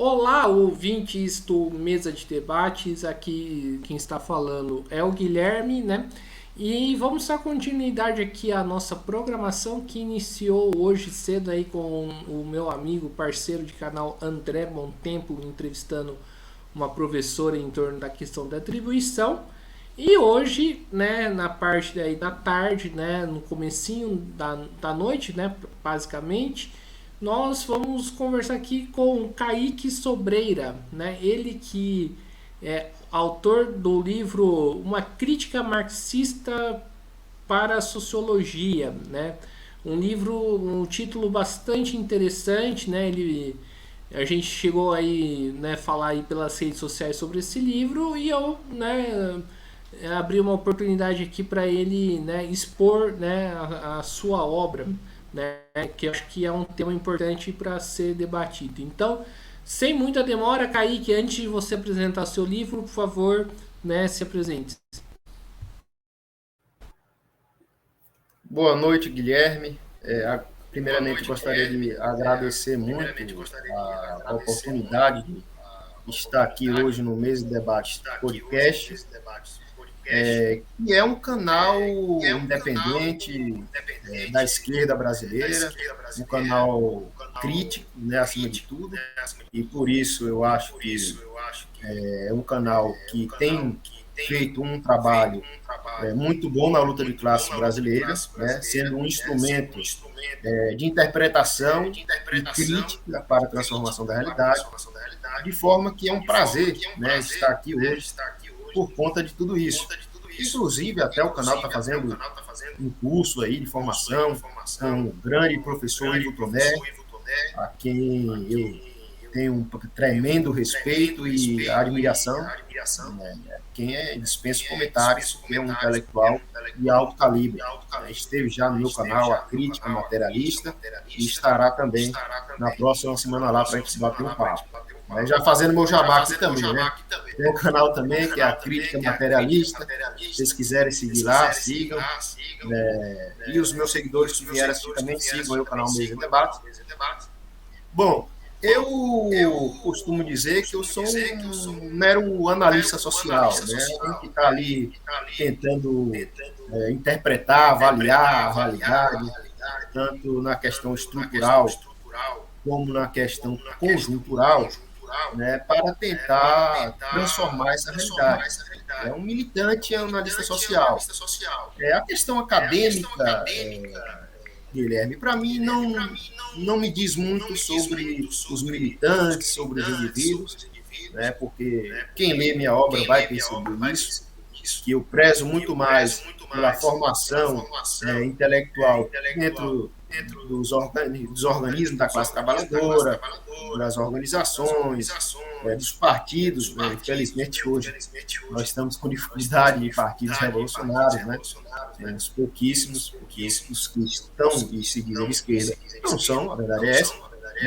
Olá, ouvintes do Mesa de Debates. Aqui quem está falando é o Guilherme, né? E vamos dar continuidade aqui à nossa programação que iniciou hoje cedo aí com o meu amigo, parceiro de canal André Montempo, entrevistando uma professora em torno da questão da atribuição. E hoje, né, na parte daí da tarde, né, no comecinho da noite, né, basicamente, nós vamos conversar aqui com o Kaique Sobreira, né? Ele que é autor do livro Uma Crítica Marxista para a Sociologia, né? Um livro, um título bastante interessante, né? A gente chegou aí, né, falar aí pelas redes sociais sobre esse livro e eu, né, abri uma oportunidade aqui para ele, né, expor, né, a sua obra, né, que eu acho que é um tema importante para ser debatido. Então, sem muita demora, Kaique, antes de você apresentar seu livro, por favor, né, se apresente. Boa noite, Guilherme. Primeiramente, gostaria de agradecer muito a oportunidade de estar aqui hoje no Mesa de Debate Podcast, que é um canal independente da esquerda brasileira, um canal crítico, né, acima de tudo, e por isso eu acho que é um canal que tem feito um trabalho muito bom na luta de classe brasileira, né, sendo um instrumento de interpretação e crítica para a transformação da realidade, de forma que é um prazer, né, estar aqui hoje por conta de tudo isso. Inclusive, até o canal está fazendo um curso aí de formação com o grande professor Ivo Tomé, a quem eu tenho um tremendo respeito e admiração, quem dispensa comentários, porque é um intelectual de alto calibre. Esteve já no meu canal, A Crítica Materialista, e estará também na próxima semana lá para a gente bater um papo. Já fazendo meu jabá aqui também, né? Tem um canal também que é A Crítica Materialista. Se vocês quiserem seguir lá, sigam. E os meus seguidores que vieram assistir também sigam aí o canal Mesa de Debate. Bom, eu costumo dizer que eu sou um mero analista social, né? Alguém que está ali tentando interpretar, avaliar a realidade, tanto na questão estrutural como na questão conjuntural, né? Para tentar transformar essa realidade. É um militante, é um analista social. A questão acadêmica, Guilherme, para mim não me diz muito sobre os militantes, sobre os indivíduos, né? Porque quem lê minha obra vai perceber isso, que eu prezo muito mais pela formação intelectual dentro dos organismos da classe trabalhadora, das organizações, dos partidos. Né? Infelizmente, hoje nós estamos com dificuldade de partidos revolucionários, né? Os pouquíssimos, porque os que estão e se dizem de esquerda não são, a verdade é essa,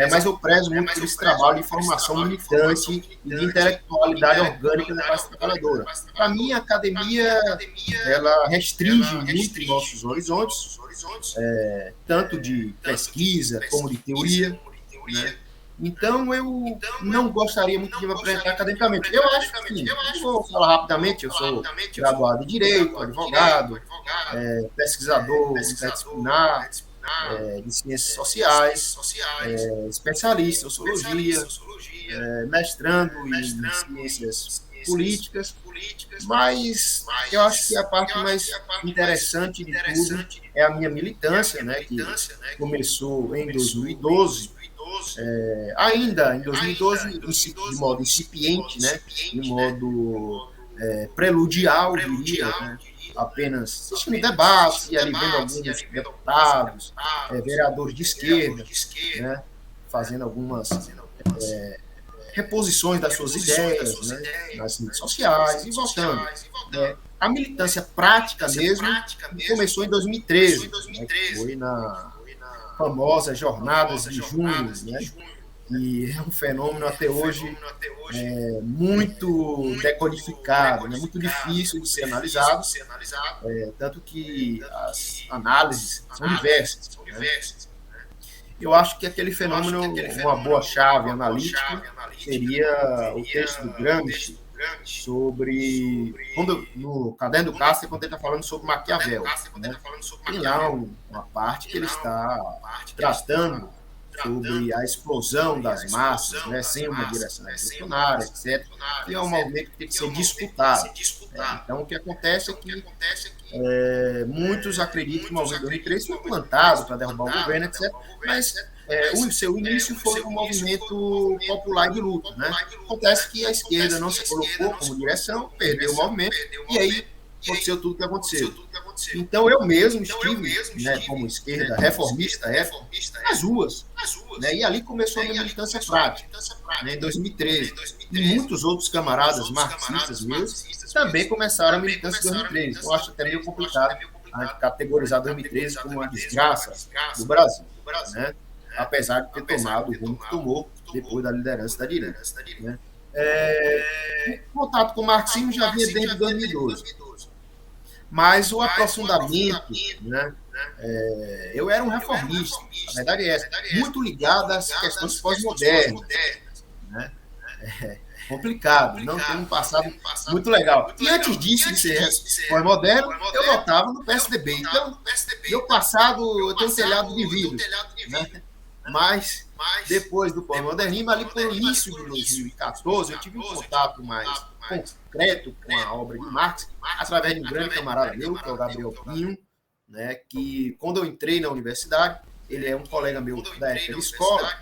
mas eu prezo muito por esse trabalho de formação militante e de intelectualidade orgânica da classe trabalhadora. Para mim, a academia ela restringe muito nossos horizontes, tanto de pesquisa como de teoria, né? Então, eu não gostaria muito de me apresentar academicamente. Eu acho que, vou falar rapidamente, eu sou graduado em Direito, advogado, pesquisador interdisciplinar, de ciências sociais, especialista em sociologia, mestrando em ciências políticas, mas eu acho que a parte mais interessante de tudo é a minha militância, né, que começou em 2012, ainda em 2012, de modo incipiente, né, de modo preludial, diria, né, apenas assistindo debates e ali vendo alguns deputados, vereadores de esquerda, né, fazendo algumas reposições das suas ideias, né, nas redes sociais e voltando. A militância prática mesmo começou em 2013, né, que foi na famosa Jornadas de Junho, né, e é um fenômeno até hoje muito decodificado, né, muito difícil de ser analisado, tanto que as análises são diversas. Né? Eu acho que aquele fenômeno, uma boa chave analítica, seria o texto do Gramsci sobre... no Caderno do Castro, quando ele está falando sobre Maquiavel. Né? Tem lá uma parte que ele está tratando sobre a explosão das massas, né, sem uma direção revolucionária, etc. E é um movimento que tem que ser disputado. Então, o que acontece é que muitos acreditam que o movimento de 2013 foi plantado para derrubar o governo, etc. Mas o seu início foi um movimento popular de luta. Né? Acontece que a esquerda não se colocou como direção, perdeu o movimento, e aí aconteceu tudo o que aconteceu. Então, eu mesmo estive, né, como esquerda reformista, nas ruas. Né, e ali começou a minha militância prática, né, em 2013. E muitos outros camaradas marxistas meus também começaram a militância em 2013. Eu acho até meio complicado a categorizar 2013 como uma desgraça do Brasil, né, apesar de ter tomado o rumo que tomou depois da liderança da direita. Né. O contato com o marxismo já vinha desde 2012. Mas o aprofundamento, né, eu era um reformista, a verdade é essa, muito ligado às questões pós-modernas. Né? Complicado, não tem um passado muito legal. E antes disso, de ser pós-moderno, eu votava no PSDB. Então, meu passado, eu tenho um telhado de vidro. Né? Mas, depois do pós-modernismo, ali pelo início de 2014, eu tive um contato mais concreto com a obra de Marx, através de um grande camarada meu, que é o Gabriel Pinho, né, que quando eu entrei na universidade, ele é um colega meu da época de escola,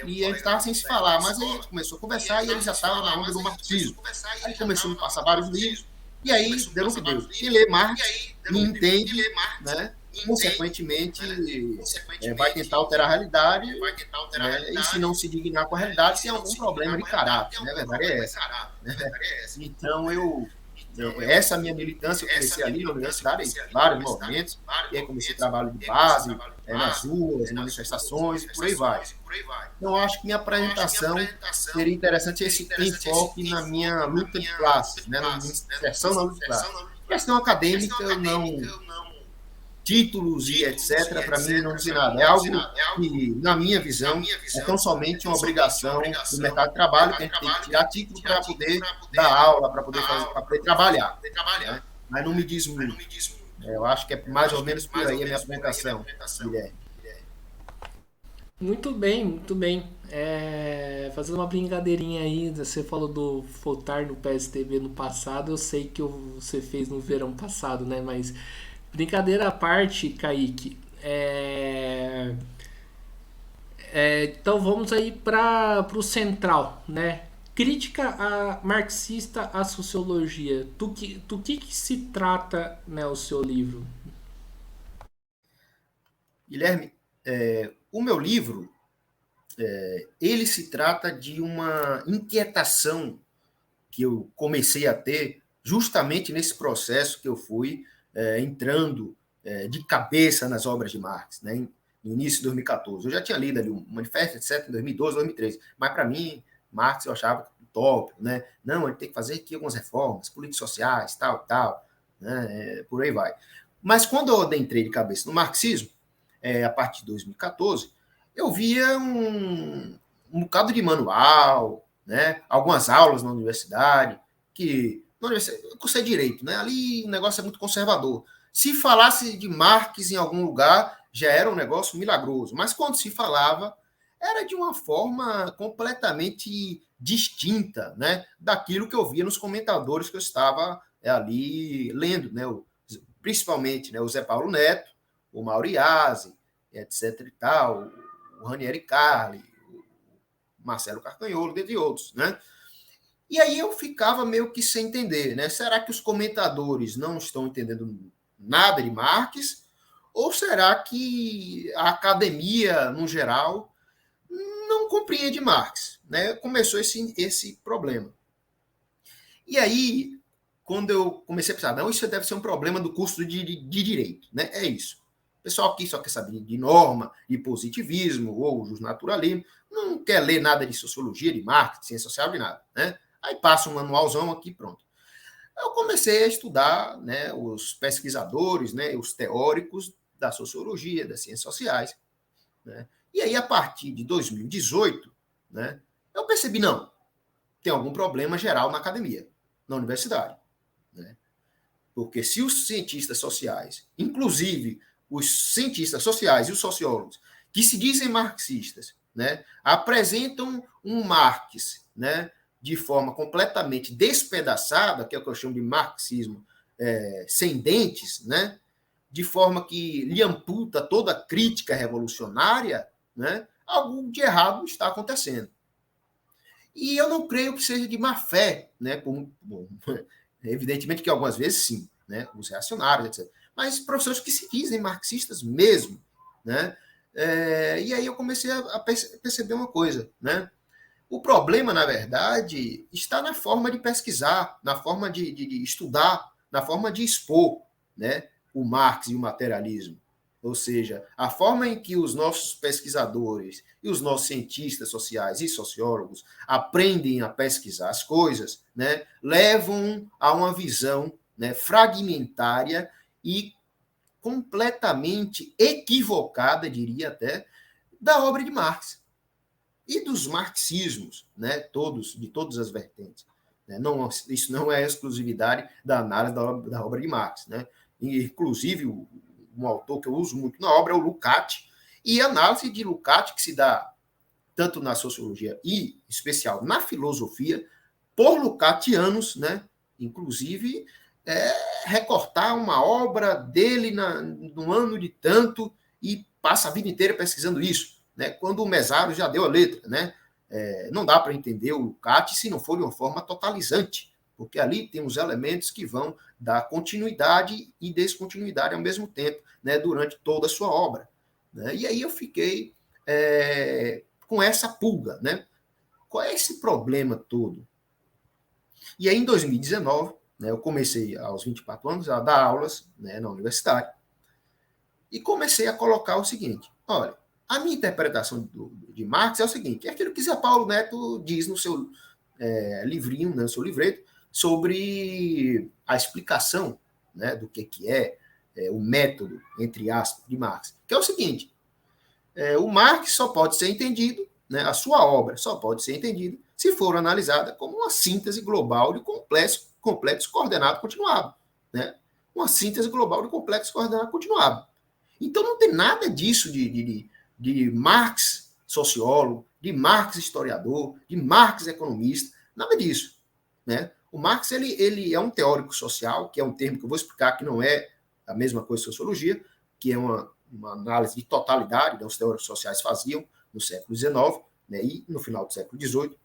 e a gente estava sem se falar, mas aí a gente começou a conversar e ele já estava na onda do marxismo. Aí começou a me passar vários livros, e aí deu no que deu. Quem lê Marx me entende, né? Consequentemente, vai tentar alterar a realidade, né, e se não se dignar com a realidade, tem algum problema de caráter, né? A verdade é essa. Né? Então, essa minha militância, eu comecei ali na universidade, em vários movimentos, e aí comecei trabalho de base, nas ruas, manifestações, e por aí vai. Então, eu acho que minha apresentação seria interessante esse enfoque na minha luta de classes, né, na minha inserção na luta de classes. Questão acadêmica, eu não... títulos e etc., para mim não diz nada. É algo que, na minha visão, é tão somente uma obrigação do mercado de trabalho, que a gente tem que tirar título para poder dar aula, para poder trabalhar. Né? Mas não me diz muito. Eu acho que é mais ou menos por aí a minha apresentação, Guilherme. Muito bem, muito bem. Fazendo uma brincadeirinha aí, você falou do votar no PSDB no passado, eu sei que você fez no verão passado, né? Mas brincadeira à parte, Kaique. Então vamos aí para o central, né? Crítica marxista à sociologia. Do que se trata, né, o seu livro? Guilherme, o meu livro, ele se trata de uma inquietação que eu comecei a ter justamente nesse processo que eu fui entrando de cabeça nas obras de Marx, né, no início de 2014. Eu já tinha lido ali o Manifesto, etc., em 2012, 2013, mas para mim, Marx eu achava utópico, né? Não, ele tem que fazer aqui algumas reformas políticas sociais, tal, né? Por aí vai. Mas quando eu adentrei de cabeça no marxismo, a partir de 2014, eu via um bocado de manual, né? Algumas aulas na universidade, eu cursei direito, né? Ali o negócio é muito conservador. Se falasse de Marx em algum lugar, já era um negócio milagroso. Mas quando se falava, era de uma forma completamente distinta, né, daquilo que eu via nos comentadores que eu estava ali lendo, né? Principalmente, né, o Zé Paulo Neto, o Mauriase, etc. e tal, o Ranieri Carli, o Marcelo Carcanholo, dentre outros, né? E aí eu ficava meio que sem entender, né? Será que os comentadores não estão entendendo nada de Marx? Ou será que a academia, no geral, não compreende Marx? Né? Começou esse problema. E aí, quando eu comecei a pensar, não, isso deve ser um problema do curso de Direito. Né? É isso. O pessoal aqui só quer saber de norma, de positivismo ou justnaturalismo, não quer ler nada de sociologia, de Marx, de ciência social, de nada. Né? Aí passa um manualzão aqui, pronto. Eu comecei a estudar, né, os pesquisadores, né, os teóricos da sociologia, das ciências sociais. Né? E aí, a partir de 2018, né, eu percebi, não, tem algum problema geral na academia, na universidade. Né? Porque se os cientistas sociais, inclusive os cientistas sociais e os sociólogos, que se dizem marxistas, né, apresentam um Marx, né, de forma completamente despedaçada, que é o que eu chamo de marxismo sem dentes, né, de forma que lhe amputa toda a crítica revolucionária, né, algo de errado está acontecendo. E eu não creio que seja de má fé, né, bom, evidentemente que algumas vezes sim, né, os reacionários, etc. Mas professores que se dizem marxistas mesmo, né? E aí eu comecei a perceber uma coisa, né? O problema, na verdade, está na forma de pesquisar, na forma de estudar, na forma de expor, né, o Marx e o materialismo. Ou seja, a forma em que os nossos pesquisadores e os nossos cientistas sociais e sociólogos aprendem a pesquisar as coisas, né, levam a uma visão, né, fragmentária e completamente equivocada, diria até, da obra de Marx e dos marxismos, né, de todas as vertentes. Né? Não, isso não é exclusividade da análise da obra de Marx. Né? Inclusive, um autor que eu uso muito na obra é o Lukács, e a análise de Lukács, que se dá tanto na sociologia e, em especial, na filosofia, por Lukácsianos, né? Inclusive, recortar uma obra dele no ano de tanto e passa a vida inteira pesquisando isso. Né? Quando o Mesário já deu a letra. Né? Não dá para entender o Lukács se não for de uma forma totalizante, porque ali tem os elementos que vão dar continuidade e descontinuidade ao mesmo tempo, né, durante toda a sua obra. Né? E aí eu fiquei com essa pulga. Né? Qual é esse problema todo? E aí, em 2019, né, eu comecei, aos 24 anos, a dar aulas, né, na universidade, e comecei a colocar o seguinte: olha, a minha interpretação de Marx é o seguinte, é aquilo que Zé Paulo Neto diz no seu livrinho, no seu livreto, sobre a explicação, né, do que é o método, entre aspas, de Marx, que é o seguinte: o Marx só pode ser entendido, né, a sua obra só pode ser entendida se for analisada como uma síntese global de complexo coordenado continuado. Né? Uma síntese global de complexo coordenado continuado. Então não tem nada disso de Marx sociólogo, de Marx historiador, de Marx economista, nada disso. Né? O Marx ele é um teórico social, que é um termo que eu vou explicar que não é a mesma coisa que sociologia, que é uma análise de totalidade, que os teóricos sociais faziam no século XIX, né, e no final do século XVIII,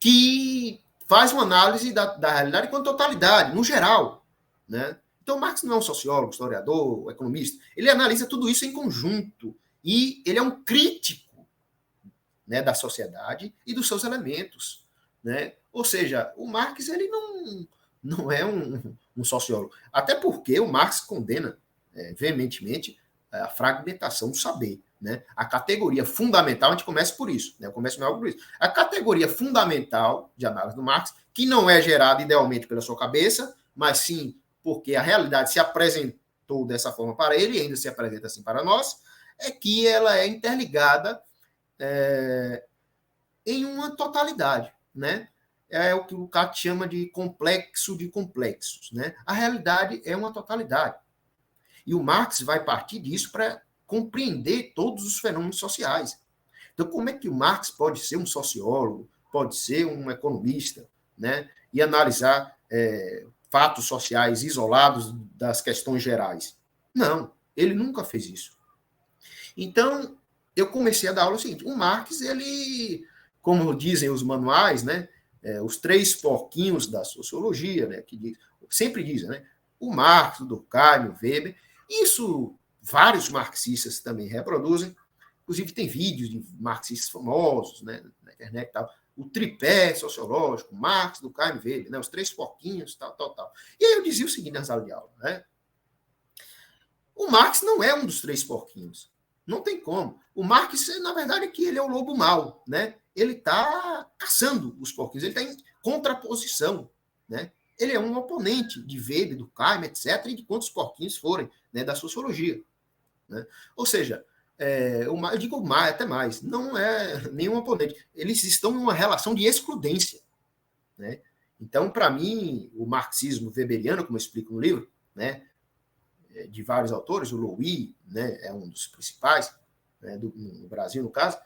que faz uma análise da realidade com totalidade, no geral. Né? Então, Marx não é um sociólogo, historiador, economista. Ele analisa tudo isso em conjunto. E ele é um crítico, né, da sociedade e dos seus elementos. Né? Ou seja, o Marx ele não é um sociólogo. Até porque o Marx condena veementemente a fragmentação do saber. Né? A categoria fundamental, a gente começa por isso. Né? Eu começo por isso. A categoria fundamental de análise do Marx, que não é gerada idealmente pela sua cabeça, mas sim porque a realidade se apresentou dessa forma para ele e ainda se apresenta assim para nós, é que ela é interligada em uma totalidade. Né? É o que o Lukács chama de complexo de complexos. Né? A realidade é uma totalidade. E o Marx vai partir disso para compreender todos os fenômenos sociais. Então, como é que o Marx pode ser um sociólogo, pode ser um economista, né, e analisar fatos sociais isolados das questões gerais? Não, ele nunca fez isso. Então, eu comecei a dar aula o seguinte: o Marx, ele, como dizem os manuais, né, os 3 porquinhos da sociologia, né, que sempre dizem, né, o Marx, o Durkheim, o Weber, isso vários marxistas também reproduzem, inclusive tem vídeos de marxistas famosos, né, na internet e tal, o tripé sociológico, Marx, Durkheim, Weber, né, os 3 porquinhos, tal. E aí eu dizia o seguinte na sala de aula, né, o Marx não é um dos 3 porquinhos, não tem como. O Marx, na verdade, é que ele é o lobo mau, né, ele está caçando os porquinhos, ele está em contraposição, né, ele é um oponente de Weber, do Durkheim, etc., e de quantos porquinhos forem, né, da sociologia. Né? Ou seja, eu digo mais, até mais, não é nenhum oponente. Eles estão numa relação de excludência. né? Então, para mim, o marxismo weberiano, como eu explico no livro, né, de vários autores, o Louis, né, é um dos principais, né, no Brasil, no caso,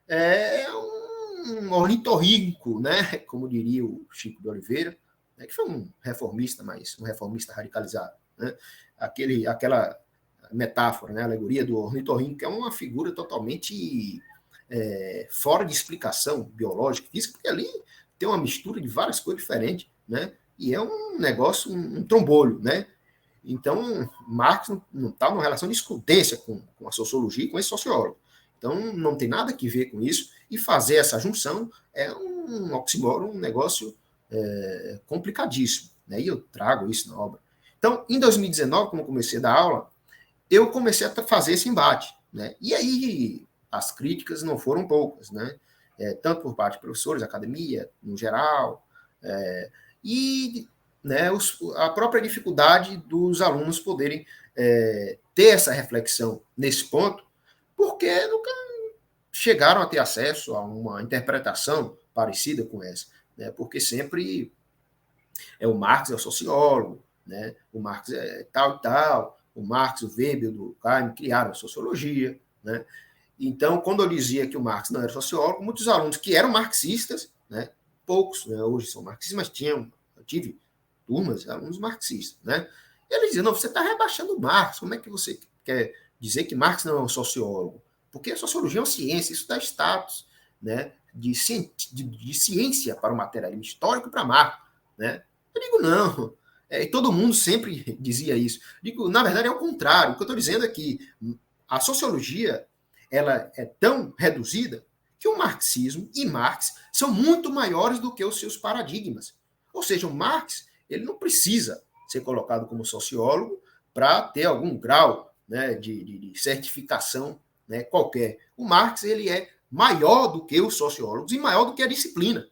é um ornitorrinco, né, como diria o Chico de Oliveira, né, que foi um reformista, mas um reformista radicalizado. Né? Aquela metáfora, né, a alegoria do ornitorrinco, que é uma figura totalmente fora de explicação biológica, física, porque ali tem uma mistura de várias coisas diferentes, né? E é um negócio, um trombolho, né? Então, Marx não está numa relação de excludência com a sociologia e com esse sociólogo. Então, não tem nada que ver com isso, e fazer essa junção é um oxímoron, um negócio complicadíssimo, né? E eu trago isso na obra. Então, em 2019, quando eu comecei a dar aula, eu comecei a fazer esse embate, né? E aí as críticas não foram poucas, né? Tanto por parte de professores, academia, no geral, e né, a própria dificuldade dos alunos poderem ter essa reflexão nesse ponto, porque nunca chegaram a ter acesso a uma interpretação parecida com essa, né? Porque sempre o Marx é o sociólogo, né? O Marx é tal e tal, o Marx, o Weber, o Durkheim criaram a sociologia, né? Então, quando eu dizia que o Marx não era sociólogo, muitos alunos que eram marxistas, né, poucos, né, hoje são marxistas, mas eu tive turmas de alunos marxistas, né? E eles diziam, não, você está rebaixando o Marx, como é que você quer dizer que Marx não é um sociólogo? Porque a sociologia é uma ciência, isso dá status, né, de ciência para o materialismo histórico para Marx, né? Eu digo, não, e todo mundo sempre dizia isso. Digo, na verdade é o contrário, o que eu estou dizendo é que a sociologia ela é tão reduzida que o marxismo e Marx são muito maiores do que os seus paradigmas. Ou seja, o Marx ele não precisa ser colocado como sociólogo para ter algum grau, né, de certificação, né, qualquer. O Marx ele é maior do que os sociólogos e maior do que a disciplina.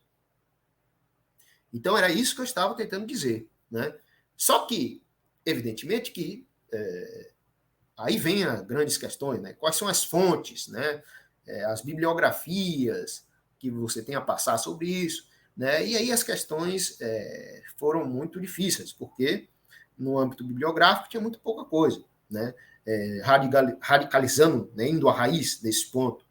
Então era isso que eu estava tentando dizer, né? Só que, evidentemente, que aí vem as grandes questões, né? Quais são as fontes, né? As bibliografias que você tem a passar sobre isso, né? E aí as questões foram muito difíceis, porque no âmbito bibliográfico tinha muito pouca coisa, né? Radicalizando, né? Indo à raiz desse ponto,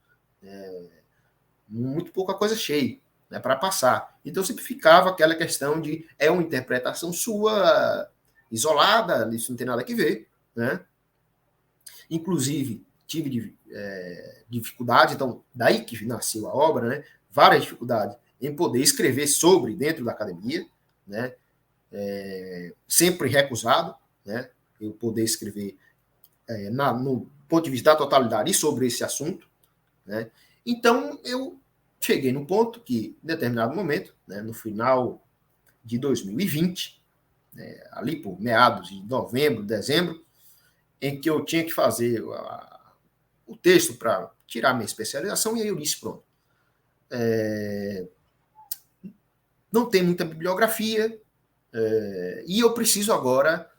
muito pouca coisa cheia, né? Para passar. Então sempre ficava aquela questão de uma interpretação sua isolada, isso não tem nada a ver, né? Inclusive, tive dificuldade, então, daí que nasceu a obra, né? Várias dificuldades em poder escrever sobre dentro da academia, né? Sempre recusado, né? Eu poder escrever no ponto de vista da totalidade e sobre esse assunto, né? Então, eu cheguei no ponto que, em determinado momento, né, no final de 2020, né, ali por meados de novembro, dezembro, em que eu tinha que fazer o texto para tirar minha especialização, e aí eu disse, pronto, não tem muita bibliografia, e eu preciso agora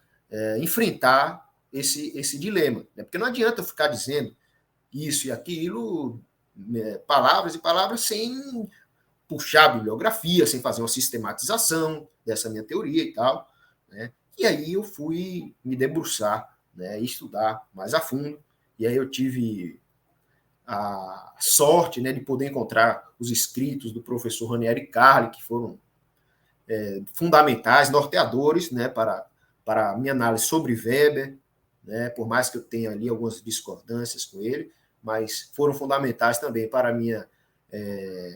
enfrentar esse dilema, né? Porque não adianta eu ficar dizendo isso e aquilo, palavras e palavras, sem puxar a bibliografia, sem fazer uma sistematização dessa minha teoria e tal, né? E aí eu fui me debruçar, né, estudar mais a fundo, e aí eu tive a sorte, né, de poder encontrar os escritos do professor Ranieri Carli, que foram fundamentais, norteadores, né, para a minha análise sobre Weber, né, por mais que eu tenha ali algumas discordâncias com ele, mas foram fundamentais também para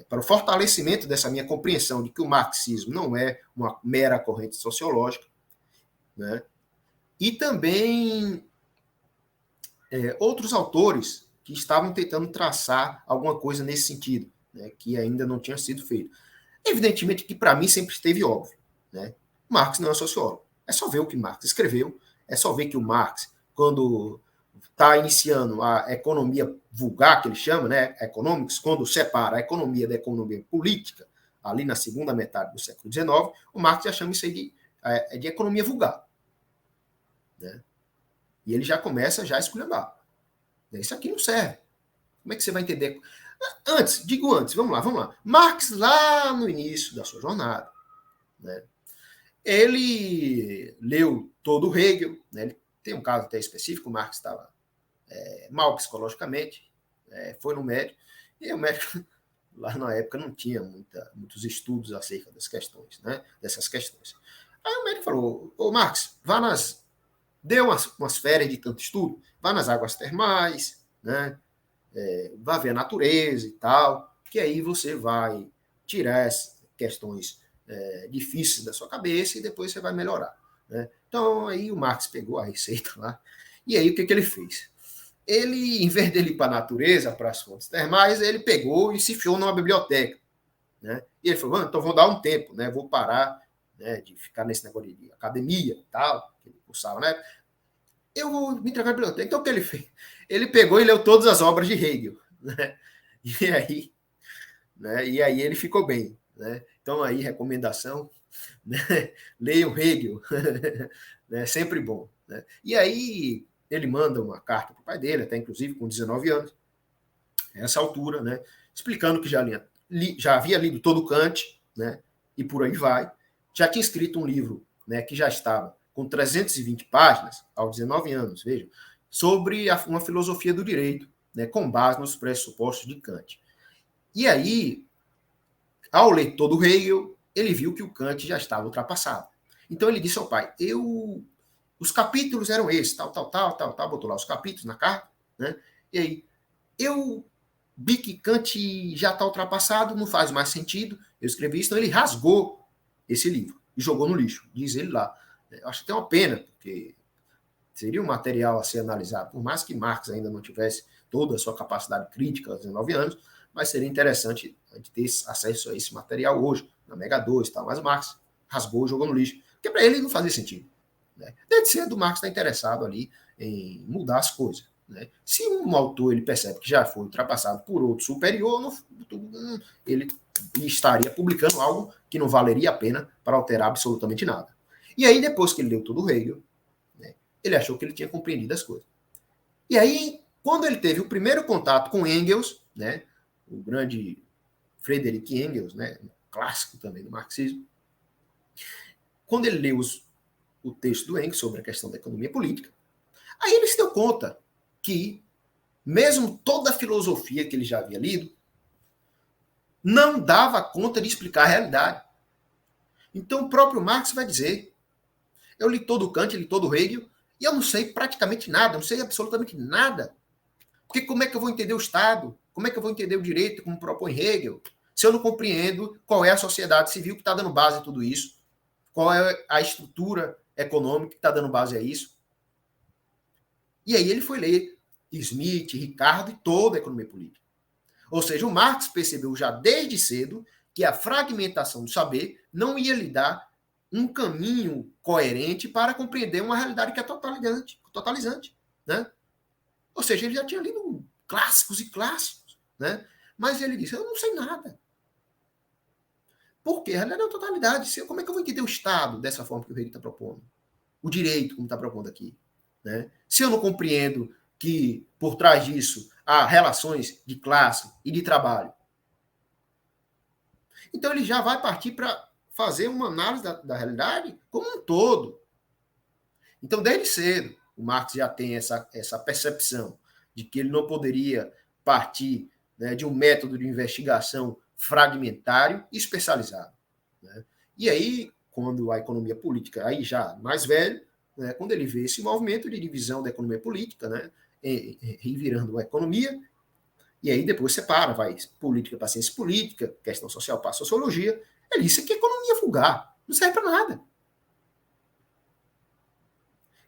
para o fortalecimento dessa minha compreensão de que o marxismo não é uma mera corrente sociológica, né? E também outros autores que estavam tentando traçar alguma coisa nesse sentido, né, que ainda não tinha sido feito. Evidentemente que para mim sempre esteve óbvio, né? Marx não é sociólogo. É só ver o que Marx escreveu, é só ver que o Marx, quando está iniciando a economia vulgar, que ele chama, né, economics, quando separa a economia da economia política, ali na segunda metade do século XIX, o Marx já chama isso aí de economia vulgar, né? E ele já começa a esculhambar. Isso aqui não serve. Como é que você vai entender? Antes, vamos lá. Marx, lá no início da sua jornada, né? Ele leu todo o Hegel, né? Ele tem um caso até específico, o Marx estava mal psicologicamente, foi no médico, e o médico lá na época não tinha muitos estudos acerca das questões, né? Dessas questões. Aí o médico falou, ô Marx, dê umas férias de tanto estudo, vá nas águas termais, né? Vá ver a natureza e tal, que aí você vai tirar as questões difíceis da sua cabeça e depois você vai melhorar, né? Então aí o Marx pegou a receita lá, e aí o que ele fez? Ele, em vez dele ir para a natureza, para as fontes termais, ele pegou e se enfiou numa biblioteca, né? E ele falou, então vou dar um tempo, né? Vou parar, né, de ficar nesse negócio de academia e tal, que ele cursava, né? Eu vou me entregar na biblioteca. Então o que ele fez? Ele pegou e leu todas as obras de Hegel, né? E aí ele ficou bem, né? Então aí recomendação, né? Leiam Hegel, né? Sempre bom, né? E aí ele manda uma carta para o pai dele, até inclusive com 19 anos, nessa altura, né? Explicando que já havia lido todo Kant, né? E por aí vai. Já tinha escrito um livro, né? Que já estava com 320 páginas, aos 19 anos, vejam, sobre uma filosofia do direito, né? Com base nos pressupostos de Kant. E aí, ao ler todo o Hegel, ele viu que o Kant já estava ultrapassado. Então ele disse ao pai, os capítulos eram esses, tal, botou lá os capítulos na carta, né? E aí, eu vi que Kant já está ultrapassado, não faz mais sentido, eu escrevi isso, então ele rasgou esse livro e jogou no lixo, diz ele lá. Eu acho até uma pena, porque seria um material a ser analisado, por mais que Marx ainda não tivesse toda a sua capacidade crítica aos 19 anos, mas seria interessante a gente ter acesso a esse material hoje, na Mega 2 e tal, mas o Marx rasgou e jogou no lixo, porque para ele não fazia sentido, né? Desde cedo o Marx está interessado ali em mudar as coisas, né? Se um autor ele percebe que já foi ultrapassado por outro superior, ele estaria publicando algo que não valeria a pena para alterar absolutamente nada. E aí, depois que ele leu todo o Hegel, né, ele achou que ele tinha compreendido as coisas. E aí, quando ele teve o primeiro contato com Engels, né, o grande Friedrich Engels, né, um clássico também do marxismo, quando ele leu o texto do Engels sobre a questão da economia política, aí ele se deu conta que, mesmo toda a filosofia que ele já havia lido, não dava conta de explicar a realidade. Então o próprio Marx vai dizer, eu li todo o Kant, li todo o Hegel, e eu não sei praticamente nada, não sei absolutamente nada. Porque como é que eu vou entender o Estado? Como é que eu vou entender o direito, como propõe Hegel, se eu não compreendo qual é a sociedade civil que está dando base a tudo isso? Qual é a estrutura econômica que está dando base a isso? E aí ele foi ler Smith, Ricardo e toda a economia política. Ou seja, o Marx percebeu já desde cedo que a fragmentação do saber não ia lhe dar um caminho coerente para compreender uma realidade que é totalizante, né? Ou seja, ele já tinha lido clássicos e clássicos, né? Mas ele disse, eu não sei nada. Por quê? A realidade é a totalidade. Como é que eu vou entender o Estado dessa forma que o Hegel está propondo? O direito, como está propondo aqui, né? Se eu não compreendo que por trás disso há relações de classe e de trabalho. Então ele já vai partir para fazer uma análise da realidade como um todo. Então, desde cedo, o Marx já tem essa percepção de que ele não poderia partir, né, de um método de investigação fragmentário e especializado, né? E aí, quando a economia política, aí já mais velho, né, quando ele vê esse movimento de divisão da economia política, né, revirando a economia, e aí depois separa, vai política para ciência política, questão social para sociologia, ele disse que economia vulgar, não serve para nada.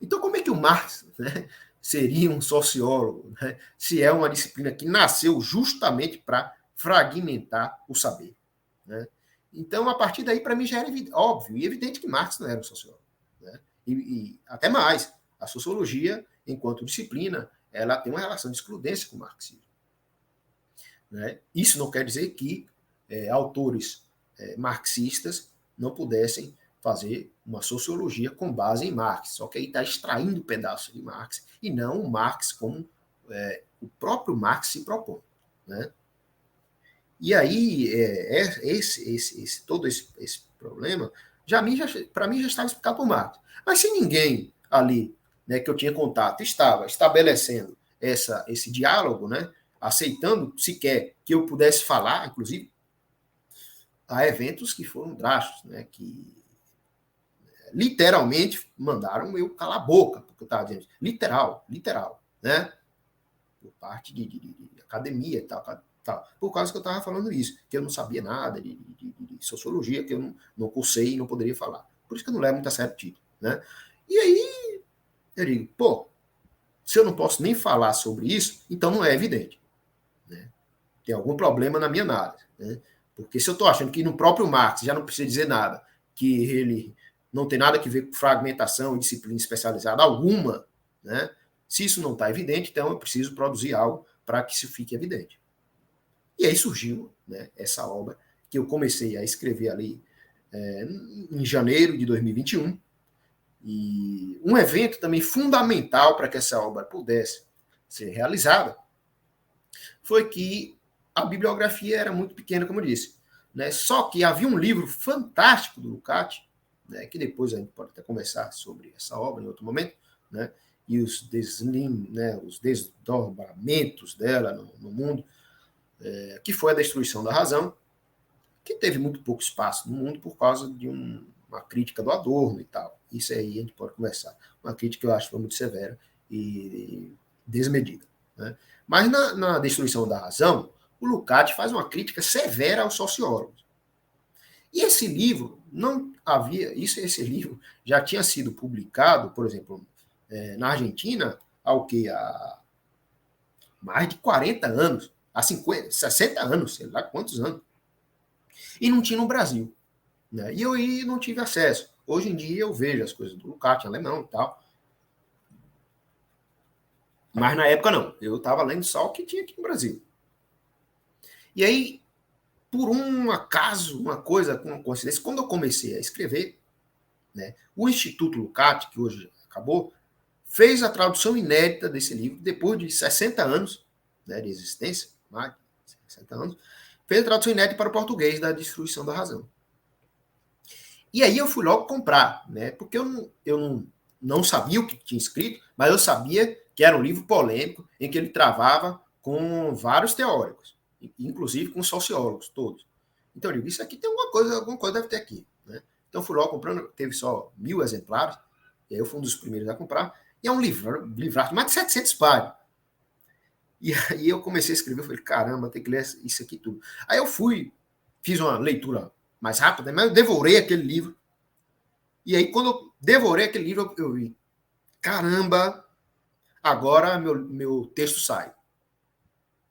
Então, como é que o Marx, né, seria um sociólogo, né, se é uma disciplina que nasceu justamente para fragmentar o saber, né? Então, a partir daí, para mim, já era óbvio e evidente que Marx não era um sociólogo, né? E até mais, a sociologia, enquanto disciplina, ela tem uma relação de excludência com o marxismo, né? Isso não quer dizer que autores marxistas não pudessem fazer uma sociologia com base em Marx, só que aí está extraindo pedaços de Marx e não o Marx como o próprio Marx se propõe, né? E aí todo esse problema para mim já estava explicado por Marx. Mas se ninguém ali, né, que eu tinha contato estava estabelecendo esse diálogo, né, aceitando sequer que eu pudesse falar, inclusive, há eventos que foram drásticos, né, que literalmente mandaram eu calar a boca, porque eu estava dizendo, literal, né, por parte de academia e tal, por causa que eu estava falando isso, que eu não sabia nada de sociologia, que eu não cursei e não poderia falar. Por isso que eu não levo muito a sério o título, né? E aí eu digo, pô, se eu não posso nem falar sobre isso, então não é evidente, né? Tem algum problema na minha análise, né? Porque se eu estou achando que no próprio Marx já não precisa dizer nada, que ele não tem nada a ver com fragmentação e disciplina especializada alguma, né? Se isso não está evidente, então eu preciso produzir algo para que isso fique evidente. E aí surgiu, né, essa obra que eu comecei a escrever ali em janeiro de 2021. E um evento também fundamental para que essa obra pudesse ser realizada foi que a bibliografia era muito pequena, como eu disse. Né? Só que havia um livro fantástico do Lukács, né, que depois a gente pode até conversar sobre essa obra em outro momento, né, e os desdobramentos dela no mundo, que foi A Destruição da Razão, que teve muito pouco espaço no mundo por causa de uma crítica do Adorno e tal. Isso aí a gente pode conversar. Uma crítica que eu acho muito severa e desmedida. Né? Mas na Destruição da Razão, o Lukács faz uma crítica severa aos sociólogos. E esse livro não havia... Esse livro já tinha sido publicado, por exemplo, na Argentina, há mais de 40 anos, há 50, 60 anos, sei lá quantos anos. E não tinha no Brasil. Né? E eu não tive acesso. Hoje em dia eu vejo as coisas do Lukács, alemão e tal. Mas na época não. Eu estava lendo só o que tinha aqui no Brasil. E aí, por um acaso, uma coincidência, quando eu comecei a escrever, né, o Instituto Lukács, que hoje acabou, fez a tradução inédita desse livro, depois de 60 anos, né, de existência, mais de 60 anos, fez a tradução inédita para o português da Destruição da Razão. E aí eu fui logo comprar, né, porque eu não sabia o que tinha escrito, mas eu sabia que era um livro polêmico, em que ele travava com vários teóricos, inclusive com sociólogos todos. Então eu digo, isso aqui tem alguma coisa deve ter aqui. Né? Então eu fui logo comprando, teve só 1000 exemplares, e aí eu fui um dos primeiros a comprar, e é um livro de mais de 700 páginas. E aí eu comecei a escrever, eu falei, caramba, tem que ler isso aqui tudo. Aí eu fiz uma leitura mais rápida, mas eu devorei aquele livro. E aí quando eu devorei aquele livro, eu vi, caramba, agora meu texto sai.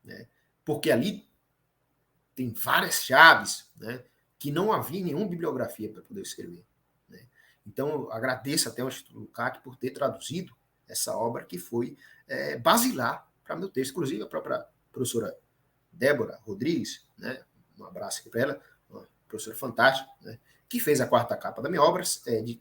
Né? Porque ali tem várias chaves, né, que não havia nenhuma bibliografia para poder escrever. Né? Então, eu agradeço até ao Instituto Lukács por ter traduzido essa obra que foi basilar para meu texto. Inclusive, a própria professora Débora Rodrigues, né, um abraço aqui para ela, uma professora fantástica, né, que fez a quarta capa da minha obra,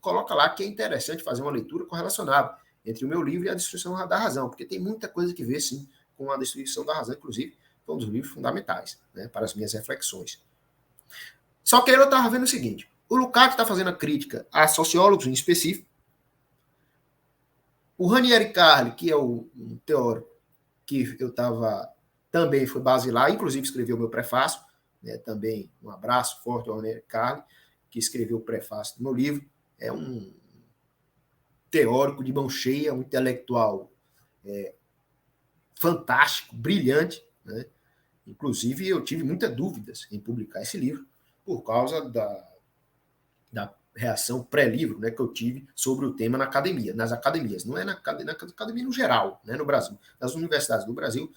coloca lá que é interessante fazer uma leitura correlacionada entre o meu livro e a Destruição da Razão, porque tem muita coisa que ver, sim, com a Destruição da Razão, inclusive, foi um dos livros fundamentais, né, para as minhas reflexões. Só que aí eu estava vendo o seguinte, o Lukács está fazendo a crítica a sociólogos em específico, o Ranieri Carli, que é um teórico que eu estava, também foi basilar, inclusive escreveu o meu prefácio, né, também um abraço forte ao Ranieri Carli, que escreveu o prefácio do meu livro, é um teórico de mão cheia, um intelectual fantástico, brilhante, né? Inclusive, eu tive muitas dúvidas em publicar esse livro por causa da reação pré-livro, né, que eu tive sobre o tema nas academias. Não é na academia no geral, né, no Brasil. Nas universidades do Brasil,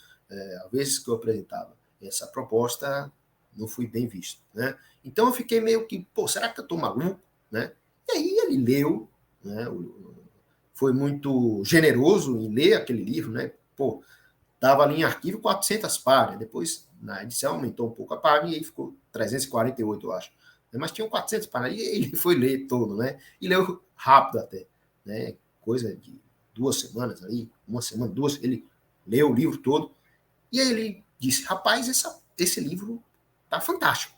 às vezes que eu apresentava essa proposta, não fui bem visto. Né? Então, eu fiquei meio que, será que eu estou maluco? Né? E aí ele leu, né, foi muito generoso em ler aquele livro, né? Estava ali em arquivo 400 páginas, depois na edição aumentou um pouco a página e aí ficou 348, eu acho. Mas tinham 400 páginas e ele foi ler todo, né? E leu rápido até, né? Coisa de 2 semanas ali, 1 semana, 2, ele leu o livro todo e aí ele disse, rapaz, esse livro tá fantástico.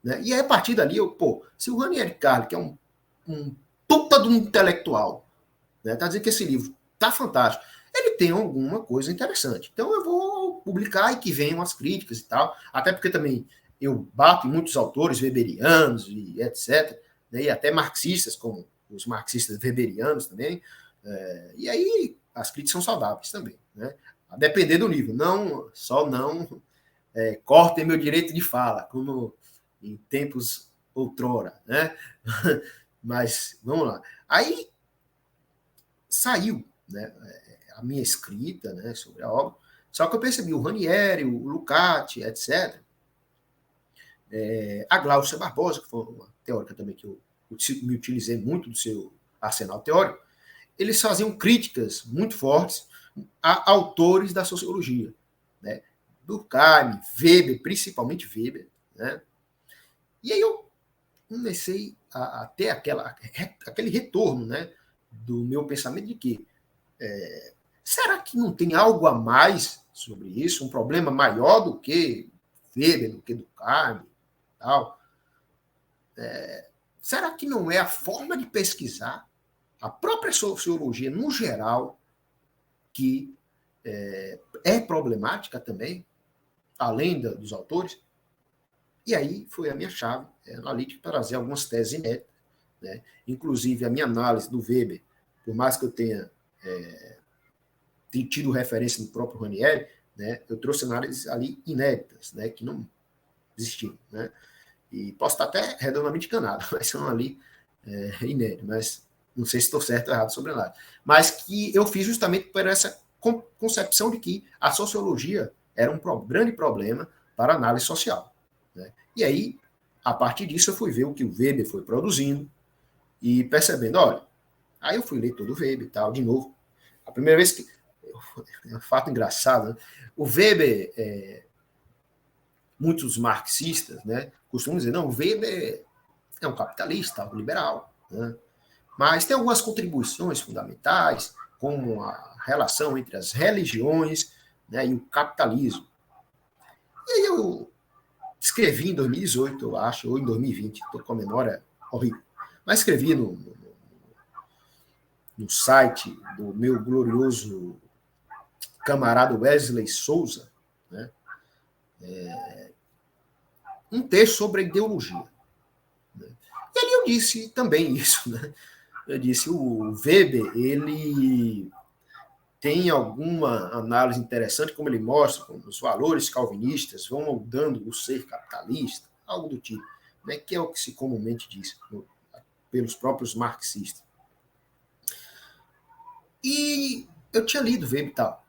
Né? E aí, a partir dali, se o Ranieri Carli, que é um um puta de um intelectual. Né? Tá dizendo que esse livro tá fantástico. Ele tem alguma coisa interessante. Então eu vou publicar e que venham as críticas e tal. Até porque também eu bato em muitos autores weberianos e etc. Né? E até marxistas, como os marxistas weberianos também. E aí as críticas são saudáveis também. Né? A depender do nível. Não cortem meu direito de fala, como em tempos outrora. Né? Mas vamos lá. Aí saiu, né, a minha escrita, né, sobre a obra, só que eu percebi o Ranieri, o Lukács, etc. A Glaucia Barbosa, que foi uma teórica também que eu me utilizei muito do seu arsenal teórico, eles faziam críticas muito fortes a autores da sociologia, né, Durkheim, Weber, principalmente Weber, né, e aí eu comecei a ter aquele retorno, né, do meu pensamento de que será que não tem algo a mais sobre isso, um problema maior do que Weber, do que Durkheim e tal? Será que não é a forma de pesquisar, a própria sociologia no geral, que é problemática também, além dos autores? E aí foi a minha chave analítica para trazer algumas teses inéditas, né? Inclusive a minha análise do Weber, por mais que eu tenha tido referência no próprio Ranieri, né, eu trouxe análises ali inéditas, né, que não existiam. Né? E posso estar até redondamente enganado, mas são ali inéditas, mas não sei se estou certo ou errado sobre a análise. Mas que eu fiz justamente por essa concepção de que a sociologia era um grande problema para a análise social. Né? E aí, a partir disso, eu fui ver o que o Weber foi produzindo e percebendo, olha, aí eu fui ler todo o Weber e tal, de novo. A primeira vez que... É um fato engraçado, né? O Weber, muitos marxistas, né, costumam dizer, não, o Weber é um capitalista, algo liberal, né? Mas tem algumas contribuições fundamentais, como a relação entre as religiões, né, e o capitalismo. E aí eu escrevi em 2018, eu acho, ou em 2020, estou com a memória horrível, mas escrevi no site do meu glorioso camarada Wesley Souza, né, um texto sobre a ideologia. Né? E ali eu disse também isso. Né? Eu disse, o Weber, ele tem alguma análise interessante, como ele mostra, como os valores calvinistas vão moldando o ser capitalista, algo do tipo, né? Que é o que se comumente diz pelos próprios marxistas. E eu tinha lido Weber e tal.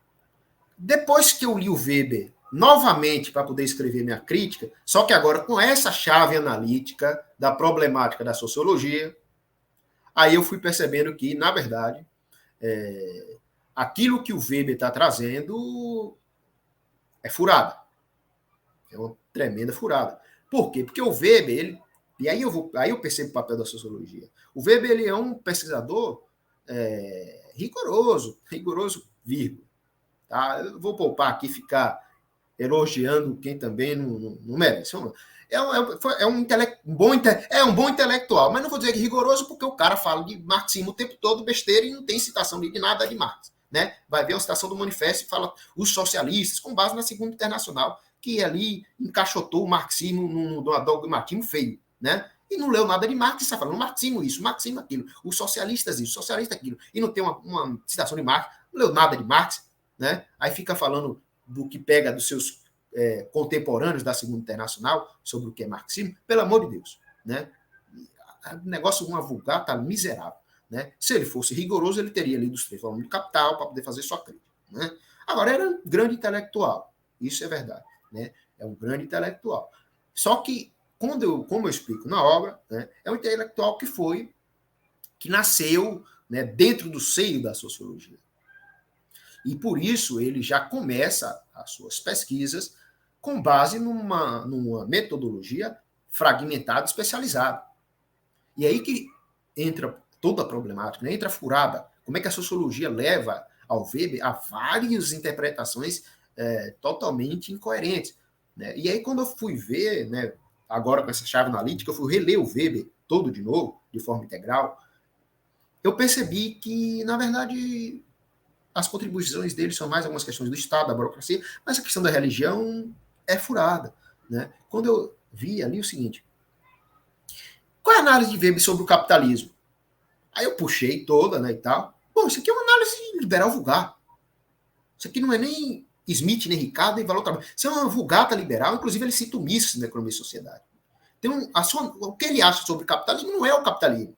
Depois que eu li o Weber novamente para poder escrever minha crítica, só que agora com essa chave analítica da problemática da sociologia, aí eu fui percebendo que, na verdade, aquilo que o Weber está trazendo é furada. É uma tremenda furada. Por quê? Porque o Weber, e aí eu percebo o papel da sociologia. O Weber ele é um pesquisador rigoroso, vírgula. Tá? Eu vou poupar aqui ficar elogiando quem também não merece. É um bom intelectual, mas não vou dizer que rigoroso porque o cara fala de marxismo o tempo todo, besteira, e não tem citação de nada de Marx. Né? Vai ver uma citação do manifesto e fala os socialistas, com base na Segunda Internacional, que ali encaixotou o marxismo num dogmatismo feio. Né? E não leu nada de Marx, está falando marxismo isso, marxismo aquilo, os socialistas isso, socialista aquilo, e não tem uma citação de Marx, não leu nada de Marx. Né? Aí fica falando do que pega dos seus contemporâneos da Segunda Internacional sobre o que é marxismo, pelo amor de Deus. Né? O negócio, uma vulgar, está miserável. Né? Se ele fosse rigoroso, ele teria lido os três volumes do Capital para poder fazer sua crítica. Né? Agora, era um grande intelectual, isso é verdade. Né? É um grande intelectual. Só que, como eu explico na obra, né, é um intelectual que nasceu, né, dentro do seio da sociologia. E por isso ele já começa as suas pesquisas com base numa metodologia fragmentada, especializada. E aí que entra toda a problemática, né? Entra a furada. Como é que a sociologia leva ao Weber a várias interpretações totalmente incoerentes. Né? E aí quando eu fui ver, né, agora com essa chave analítica, eu fui reler o Weber todo de novo, de forma integral, eu percebi que, na verdade, as contribuições dele são mais algumas questões do Estado, da burocracia, mas a questão da religião é furada. Né? Quando eu vi ali o seguinte, qual é a análise de Weber sobre o capitalismo? Aí eu puxei toda, né, e tal. Bom, isso aqui é uma análise liberal vulgar. Isso aqui não é nem Smith, nem Ricardo, nem valor trabalho. Isso é uma vulgata liberal, inclusive ele cita o Mises na Economia e Sociedade. Então, o que ele acha sobre capitalismo não é o capitalismo.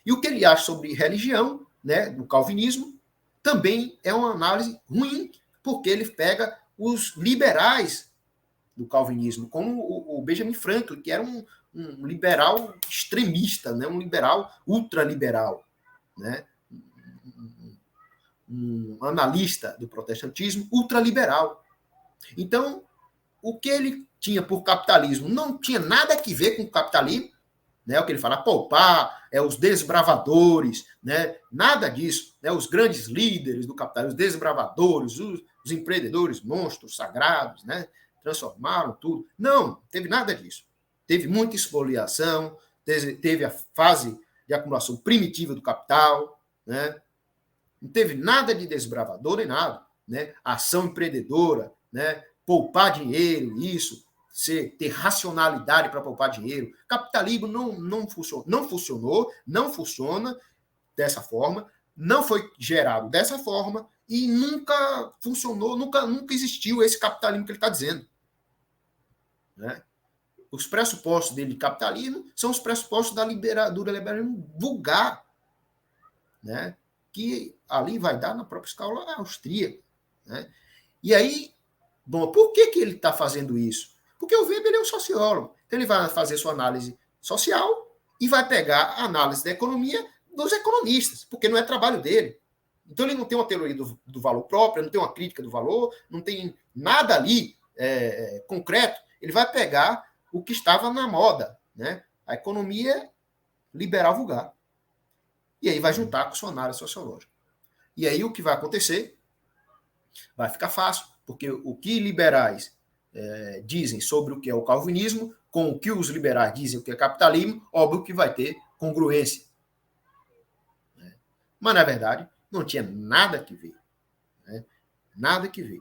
E o que ele acha sobre religião, né, do calvinismo, também é uma análise ruim, porque ele pega os liberais do calvinismo, como o Benjamin Franklin, que era um liberal extremista, né, um liberal ultraliberal, né, um analista do protestantismo ultraliberal. Então, o que ele tinha por capitalismo não tinha nada a ver com o capitalismo, né, o que ele fala, poupar, os desbravadores, né, nada disso, né, os grandes líderes do capitalismo, os desbravadores, os empreendedores, monstros sagrados, né, transformaram tudo. Não, teve nada disso. Teve muita expoliação, teve a fase de acumulação primitiva do capital, né, não teve nada de desbravador nem nada, né, ação empreendedora, né, poupar dinheiro, isso, ter racionalidade para poupar dinheiro. Capitalismo não funcionou, não funciona dessa forma, não foi gerado dessa forma e nunca funcionou, nunca existiu esse capitalismo que ele está dizendo. Né? Os pressupostos dele de capitalismo são os pressupostos do liberalismo vulgar, né? Que ali vai dar na própria escola austríaca. Né? E aí, bom, por que ele está fazendo isso? Porque o Weber é um sociólogo. Então ele vai fazer sua análise social e vai pegar a análise da economia dos economistas, porque não é trabalho dele. Então ele não tem uma teoria do valor próprio, não tem uma crítica do valor, não tem nada ali concreto. Ele vai pegar o que estava na moda, né? A economia liberal vulgar. E aí vai juntar com sua análise sociológica. E aí o que vai acontecer? Vai ficar fácil, porque o que liberais dizem sobre o que é o calvinismo, com o que os liberais dizem o que é capitalismo, óbvio que vai ter congruência. Né? Mas, na verdade, não tinha nada que ver. Né? Nada que ver.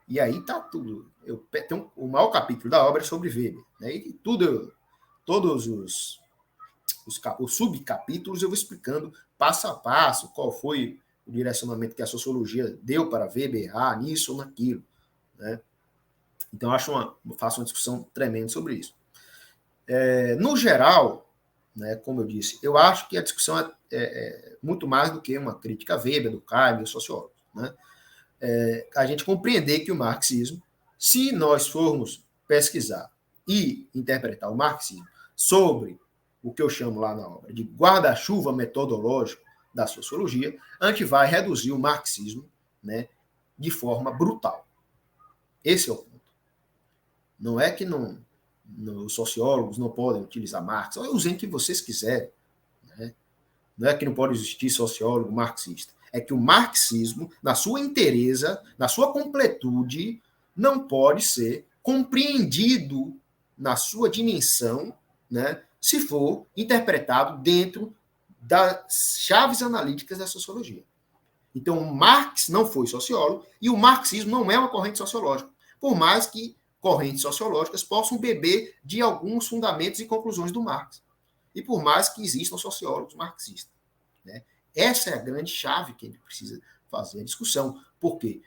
E aí está tudo. Eu tenho o maior capítulo da obra é sobre Weber. Né? E todos os subcapítulos eu vou explicando passo a passo qual foi o direcionamento que a sociologia deu para Weber errar nisso ou naquilo. Né? Então, faço uma discussão tremenda sobre isso. No geral, né, como eu disse, eu acho que a discussão é muito mais do que uma crítica a Weber, do Durkheim, dos sociólogos. Né? A gente compreender que o marxismo, se nós formos pesquisar e interpretar o marxismo sobre o que eu chamo lá na obra de guarda-chuva metodológico da sociologia, a gente vai reduzir o marxismo, né, de forma brutal. Esse é o ponto. Não é que os sociólogos não podem utilizar Marx, usem o que vocês quiserem. Né? Não é que não pode existir sociólogo marxista. É que o marxismo, na sua inteireza, na sua completude, não pode ser compreendido na sua dimensão, né, se for interpretado dentro das chaves analíticas da sociologia. Então, Marx não foi sociólogo e o marxismo não é uma corrente sociológica, por mais que correntes sociológicas possam beber de alguns fundamentos e conclusões do Marx. E por mais que existam sociólogos marxistas. Né? Essa é a grande chave que a gente precisa fazer a discussão, porque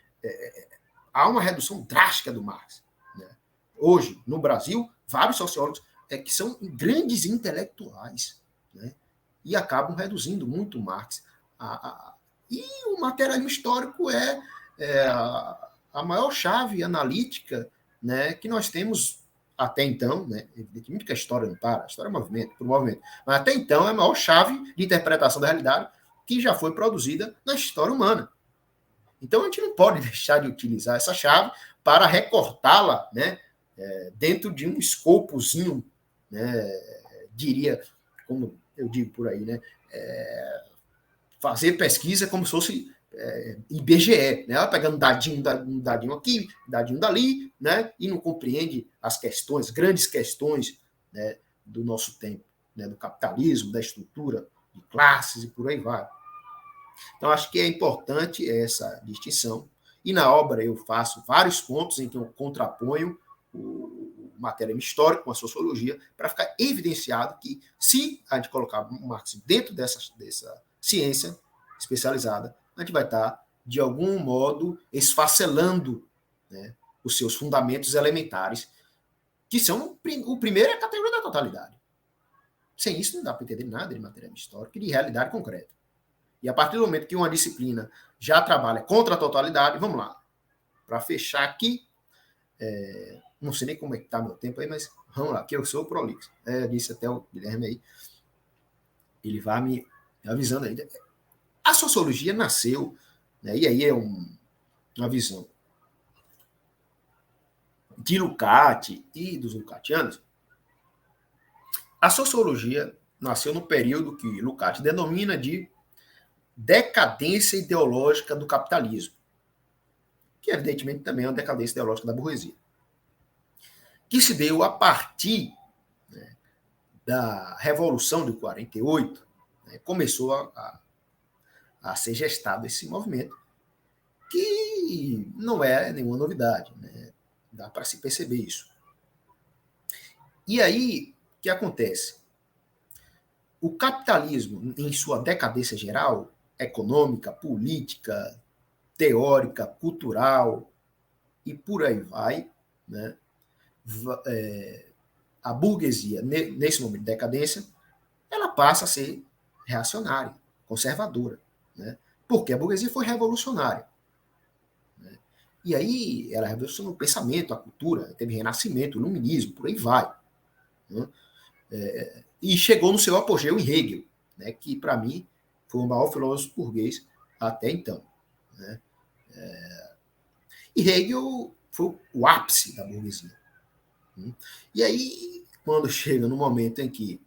há uma redução drástica do Marx. Né? Hoje, no Brasil, vários sociólogos que são grandes intelectuais, né? E acabam reduzindo muito o Marx. E o materialismo histórico é a maior chave analítica, né, que nós temos até então, né, evidentemente que a história não para, a história é movimento, por movimento, mas até então é a maior chave de interpretação da realidade que já foi produzida na história humana. Então a gente não pode deixar de utilizar essa chave para recortá-la, né, dentro de um escopozinho, né, diria, como eu digo por aí, né, fazer pesquisa como se fosse IBGE, né? Ela pegando um dadinho aqui, um dadinho dali, né? E não compreende as questões, grandes questões, né, do nosso tempo, né? Do capitalismo, da estrutura de classes e por aí vai. Então, acho que é importante essa distinção. E na obra eu faço vários pontos em que eu contraponho o materialismo histórico com a sociologia, para ficar evidenciado que, se a gente colocar o marxismo dentro dessa ciência especializada, a gente vai estar, de algum modo, esfacelando, né, os seus fundamentos elementares, que são, o primeiro é a categoria da totalidade. Sem isso não dá para entender nada de materialismo histórico e de realidade concreta. E a partir do momento que uma disciplina já trabalha contra a totalidade, vamos lá, para fechar aqui, não sei nem como é que está meu tempo aí, mas vamos lá, que eu sou prolixo. Disse até o Guilherme aí, ele vai me avisando aí. A sociologia nasceu, né, e aí é uma visão de Lukács e dos Lukácsianos. A sociologia nasceu no período que Lukács denomina de decadência ideológica do capitalismo, que evidentemente também é uma decadência ideológica da burguesia, que se deu a partir, né, da Revolução de 48, né, começou a ser gestado esse movimento, que não é nenhuma novidade, né? Dá para se perceber isso. E aí, o que acontece? O capitalismo, em sua decadência geral, econômica, política, teórica, cultural, e por aí vai, né? A burguesia, nesse momento de decadência, ela passa a ser reacionária, conservadora, né? Porque a burguesia foi revolucionária, né? E aí ela revolucionou o pensamento, a cultura, teve renascimento, iluminismo, por aí vai, né? E chegou no seu apogeu em Hegel, né? Que para mim foi o maior filósofo burguês até então, né? E Hegel foi o ápice da burguesia. E aí, quando chega no momento em que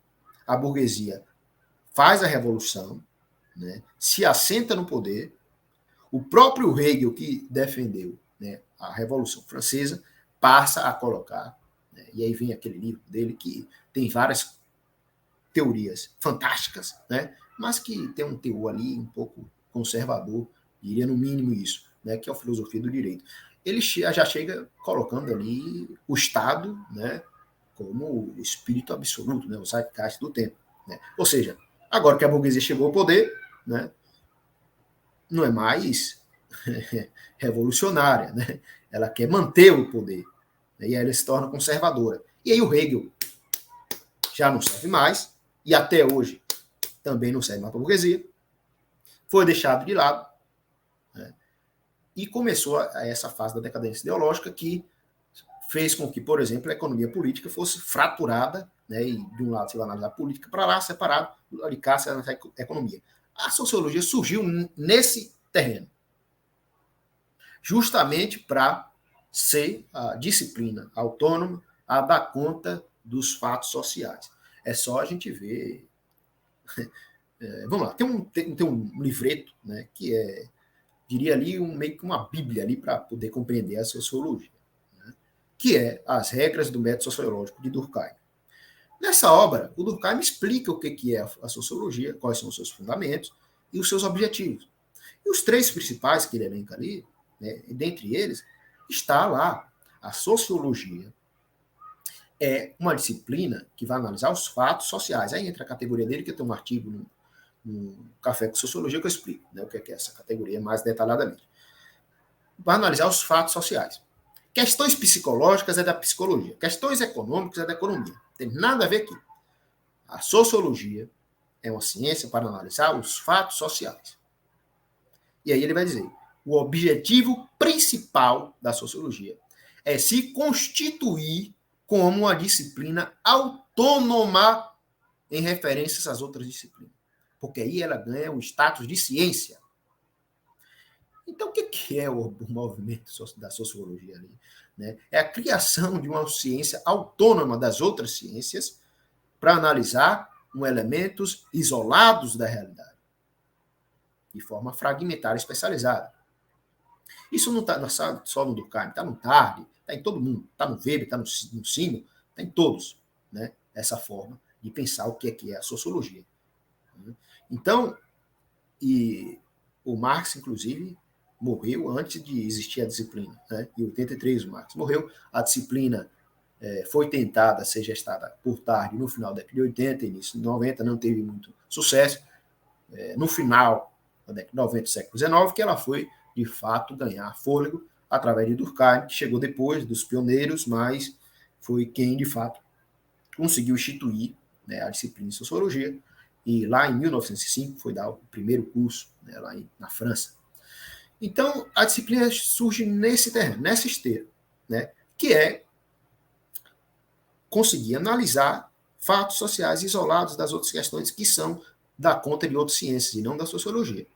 a burguesia faz a revolução, né, se assenta no poder, o próprio Hegel, que defendeu, né, a Revolução Francesa, passa a colocar, né, e aí vem aquele livro dele que tem várias teorias fantásticas, né, mas que tem um teor ali um pouco conservador, diria no mínimo isso, né, que é a filosofia do direito. Ele já chega colocando ali o Estado, né, como o espírito absoluto, né, o zeitgeist do tempo, né? Ou seja, agora que a burguesia chegou ao poder, né, não é mais revolucionária, né? Ela quer manter o poder, né? E aí ela se torna conservadora. E aí o Hegel já não serve mais, e até hoje também não serve mais para a burguesia, foi deixado de lado, né? E começou essa fase da decadência ideológica que fez com que, por exemplo, a economia política fosse fraturada, né, e de um lado você vai analisar a política, para lá separado, de cá você vai analisar a economia. A sociologia surgiu nesse terreno, justamente para ser a disciplina autônoma a dar conta dos fatos sociais. É só a gente ver... vamos lá, tem um livreto, né, que é, diria ali, meio que uma bíblia ali para poder compreender a sociologia, que é As Regras do Método Sociológico, de Durkheim. Nessa obra, o Durkheim explica o que é a sociologia, quais são os seus fundamentos e os seus objetivos. E os três principais que ele elenca ali, né, dentre eles, está lá. A sociologia é uma disciplina que vai analisar os fatos sociais. Aí entra a categoria dele, que tem um artigo no Café com Sociologia que eu explico, né, o que é essa categoria mais detalhadamente. Vai analisar os fatos sociais. Questões psicológicas é da psicologia. Questões econômicas é da economia. Não tem nada a ver aqui. A sociologia é uma ciência para analisar os fatos sociais. E aí ele vai dizer, o objetivo principal da sociologia é se constituir como uma disciplina autônoma em referência às outras disciplinas. Porque aí ela ganha o status de ciência. Então, o que é o movimento da sociologia ali? Né? É a criação de uma ciência autônoma das outras ciências para analisar elementos isolados da realidade. de forma fragmentária e especializada. Isso não está só no Durkheim, está no Tarde, está em todo mundo, está no Weber, está no Simo, está em todos, né? Essa forma de pensar o que é a sociologia. Então, e o Marx, inclusive, morreu antes de existir a disciplina, né? Em 83 o Marx morreu, a disciplina foi tentada ser gestada por Tarde no final da década de 80, início de 90, não teve muito sucesso. No final da década de 90 do século XIX, que ela foi, de fato, ganhar fôlego através de Durkheim, que chegou depois dos pioneiros, mas foi quem, de fato, conseguiu instituir, né, a disciplina de sociologia. E lá em 1905 foi dar o primeiro curso, né, lá na França. Então, a disciplina surge nesse terreno, nessa esteira, né, que é conseguir analisar fatos sociais isolados das outras questões que são da conta de outras ciências e não da sociologia.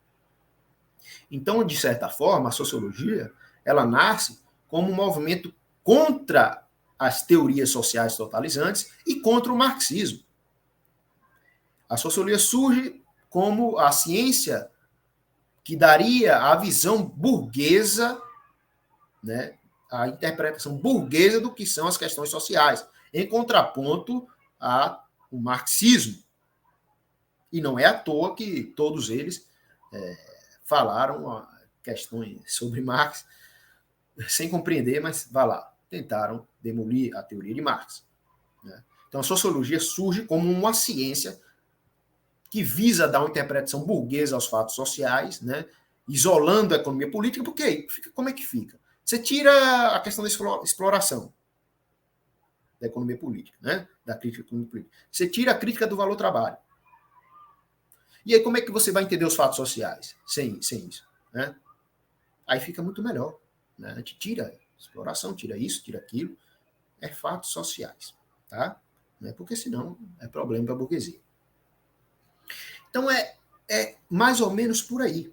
Então, de certa forma, a sociologia ela nasce como um movimento contra as teorias sociais totalizantes e contra o marxismo. A sociologia surge como a ciência que daria a visão burguesa, né, a interpretação burguesa do que são as questões sociais, em contraponto ao marxismo. E não é à toa que todos eles falaram questões sobre Marx sem compreender, mas vá lá, tentaram demolir a teoria de Marx. Né? Então a sociologia surge como uma ciência que visa dar uma interpretação burguesa aos fatos sociais, né? Isolando a economia política, porque como é que fica? Você tira a questão da exploração da economia política, né? Da crítica da economia política. Você tira a crítica do valor-trabalho. E aí como é que você vai entender os fatos sociais sem isso? Né? Aí fica muito melhor. Né? A gente tira a exploração, tira isso, tira aquilo. É fatos sociais. Tá? Porque senão é problema para a burguesia. Então é mais ou menos por aí.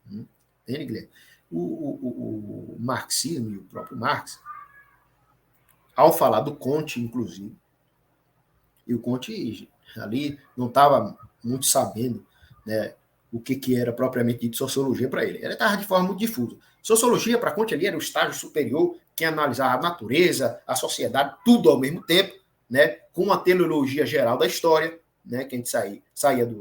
Entende, Guilherme? O marxismo e o próprio Marx, ao falar do Comte, inclusive, e o Comte ali não estava muito sabendo, né, o que era propriamente dito sociologia para ele. Ele estava de forma muito difusa. Sociologia, para Comte, ali era o estágio superior que analisava a natureza, a sociedade, tudo ao mesmo tempo, né, com uma teleologia geral da história, né, que a gente saía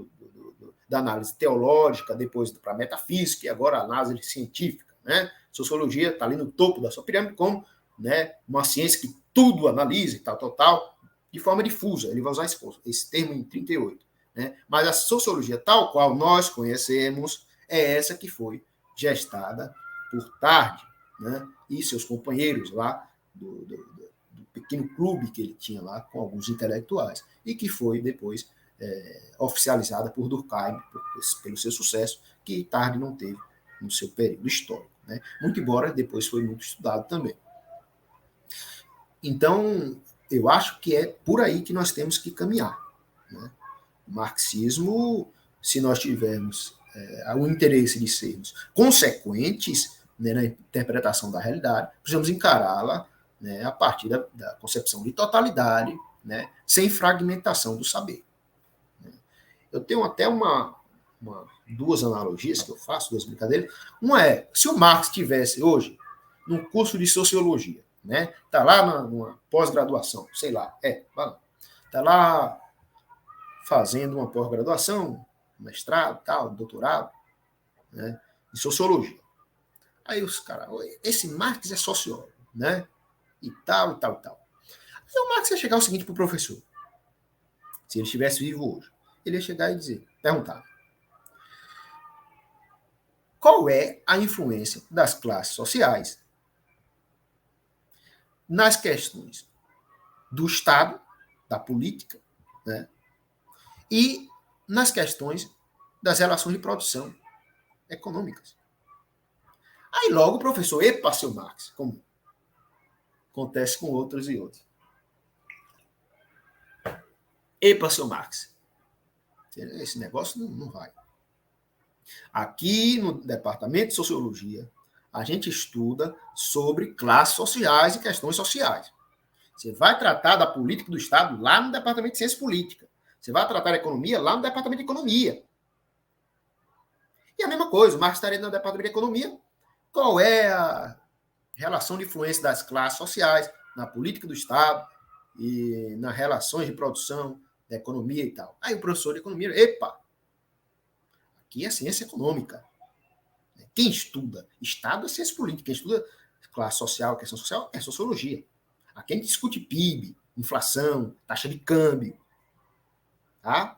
da análise teológica, depois para a metafísica, e agora a análise científica. Né? Sociologia está ali no topo da sua pirâmide, como, né, uma ciência que tudo analisa e tal, de forma difusa. Ele vai usar esse termo em 38. Né? Mas a sociologia tal qual nós conhecemos é essa que foi gestada por Tarde, né? E seus companheiros lá do pequeno clube que ele tinha lá com alguns intelectuais e que foi depois oficializada por Durkheim pelo seu sucesso, que Tarde não teve no seu período histórico. Né? Muito embora depois foi muito estudado também. Então, eu acho que é por aí que nós temos que caminhar. Né? O marxismo, se nós tivermos o interesse de sermos consequentes, né, na interpretação da realidade, precisamos encará-la, né, a partir da concepção de totalidade, né, sem fragmentação do saber. Eu tenho até duas analogias que eu faço, duas brincadeiras. Uma é, se o Marx estivesse hoje num curso de sociologia, né, tá lá numa pós-graduação, sei lá, tá lá fazendo uma pós-graduação, mestrado, tal, doutorado, né, em sociologia. Aí os caras, esse Marx é sociólogo, né, e tal. Aí o Marx ia chegar o seguinte pro professor, se ele estivesse vivo hoje, ele ia chegar e perguntar, qual é a influência das classes sociais nas questões do Estado, da política, né, e nas questões das relações de produção econômicas. Aí logo o professor, epa, seu Marx, como acontece com outros e outros. Epa, seu Marx, esse negócio não vai. Aqui no Departamento de Sociologia, a gente estuda sobre classes sociais e questões sociais. Você vai tratar da política do Estado lá no Departamento de Ciência Política. Você vai tratar da economia lá no Departamento de Economia. E a mesma coisa, o Marx estaria no Departamento de Economia. Qual é a relação de influência das classes sociais na política do Estado e nas relações de produção da economia e tal? Aí o professor de economia, epa, aqui é ciência econômica. Quem estuda Estado é ciência política, quem estuda classe social, questão social, é sociologia. Aqui a gente discute PIB, inflação, taxa de câmbio. Tá?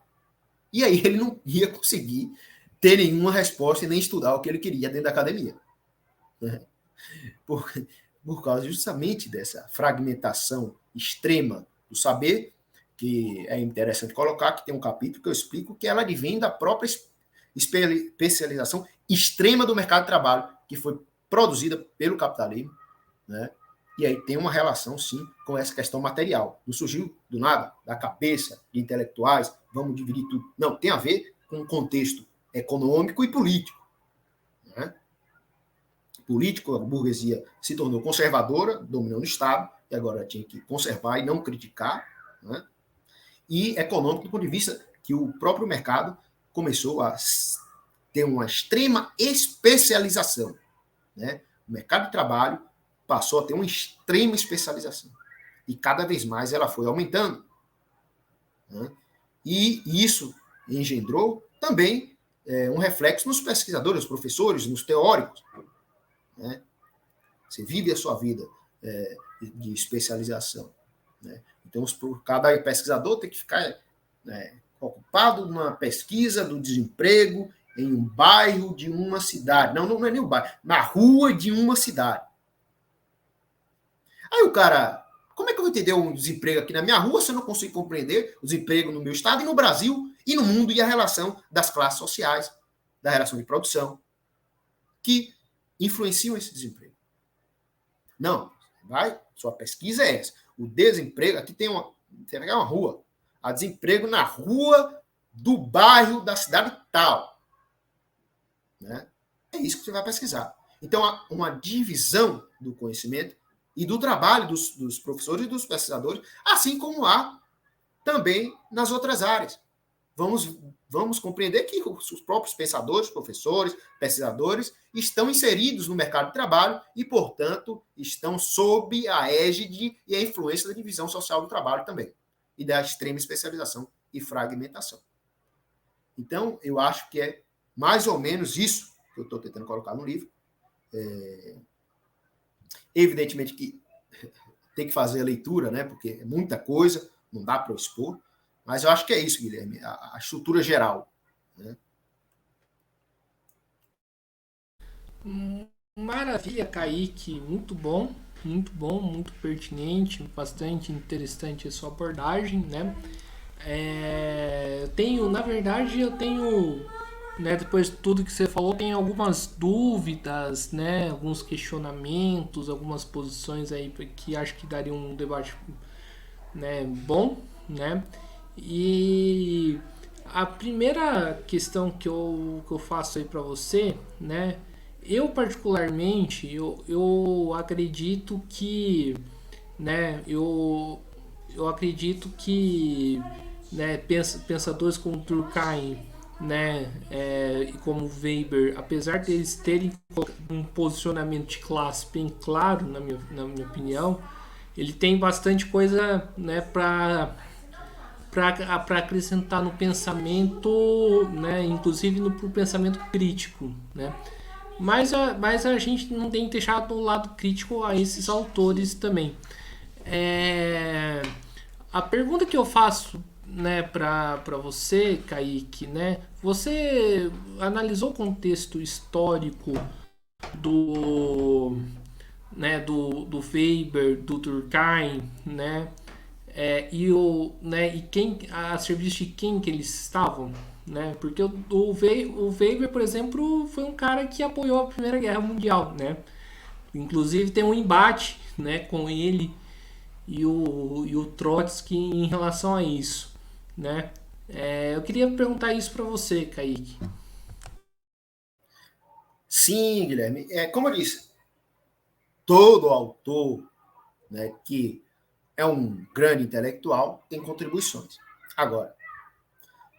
E aí ele não ia conseguir ter nenhuma resposta e nem estudar o que ele queria dentro da academia. Né? Por causa justamente dessa fragmentação extrema do saber, que é interessante colocar, que tem um capítulo que eu explico que ela advém da própria especialização extrema do mercado de trabalho, que foi produzida pelo capitalismo, né? E aí tem uma relação, sim, com essa questão material. Não surgiu do nada, da cabeça de intelectuais, vamos dividir tudo. Não, tem a ver com o contexto econômico e político. Né? Político, a burguesia se tornou conservadora, dominando o Estado, e agora tinha que conservar e não criticar. Né? E econômico, do ponto de vista que o próprio mercado começou a ter uma extrema especialização. Né? O mercado de trabalho passou a ter uma extrema especialização. E cada vez mais ela foi aumentando. Né? E isso engendrou também um reflexo nos pesquisadores, nos professores, nos teóricos. Né? Você vive a sua vida de especialização. Né? Então, cada pesquisador tem que ficar ocupado numa pesquisa do desemprego em um bairro de uma cidade. Não é nem um bairro, na rua de uma cidade. Aí o cara, como é que eu vou entender um desemprego aqui na minha rua se eu não consigo compreender o desemprego no meu estado e no Brasil e no mundo e a relação das classes sociais, da relação de produção, que influenciam esse desemprego? Não, sua pesquisa é essa. O desemprego, aqui tem uma rua, há desemprego na rua do bairro da cidade tal. Né? É isso que você vai pesquisar. Então, há uma divisão do conhecimento e do trabalho dos professores e dos pesquisadores, assim como há também nas outras áreas. Vamos compreender que os próprios pensadores, professores, pesquisadores, estão inseridos no mercado de trabalho e, portanto, estão sob a égide e a influência da divisão social do trabalho também, e da extrema especialização e fragmentação. Então, eu acho que é mais ou menos isso que eu estou tentando colocar no livro. Evidentemente que tem que fazer a leitura, né? Porque é muita coisa, não dá para eu expor, mas eu acho que é isso, Guilherme, a estrutura geral. Né? Maravilha, Kaique, muito bom, muito pertinente, bastante interessante a sua abordagem, né? Eu tenho, né, depois de tudo que você falou, tem algumas dúvidas, né, alguns questionamentos, algumas posições aí que acho que daria um debate, né, bom, né? E a primeira questão que eu faço aí para você, né? Eu particularmente, eu acredito que, né? Eu acredito que, né? Pensadores como Durkheim, né? E como Weber, apesar deles terem um posicionamento de classe bem claro, na minha opinião, ele tem bastante coisa, né? Para acrescentar no pensamento, né, inclusive no pensamento crítico, né? Mas a gente não tem que deixar do lado crítico a esses autores também. A pergunta que eu faço, né, para você, Kaique, né? Você analisou o contexto histórico do, né, do Weber, do Durkheim, né? E quem a serviço de quem que eles estavam, né? Porque o Weber, por exemplo, foi um cara que apoiou a Primeira Guerra Mundial, né? Inclusive tem um embate, né, com ele e o Trotsky em relação a isso, né? Eu queria perguntar isso para você, Kaique. Sim, Guilherme. Como eu disse, todo autor, né, que é um grande intelectual tem contribuições. Agora,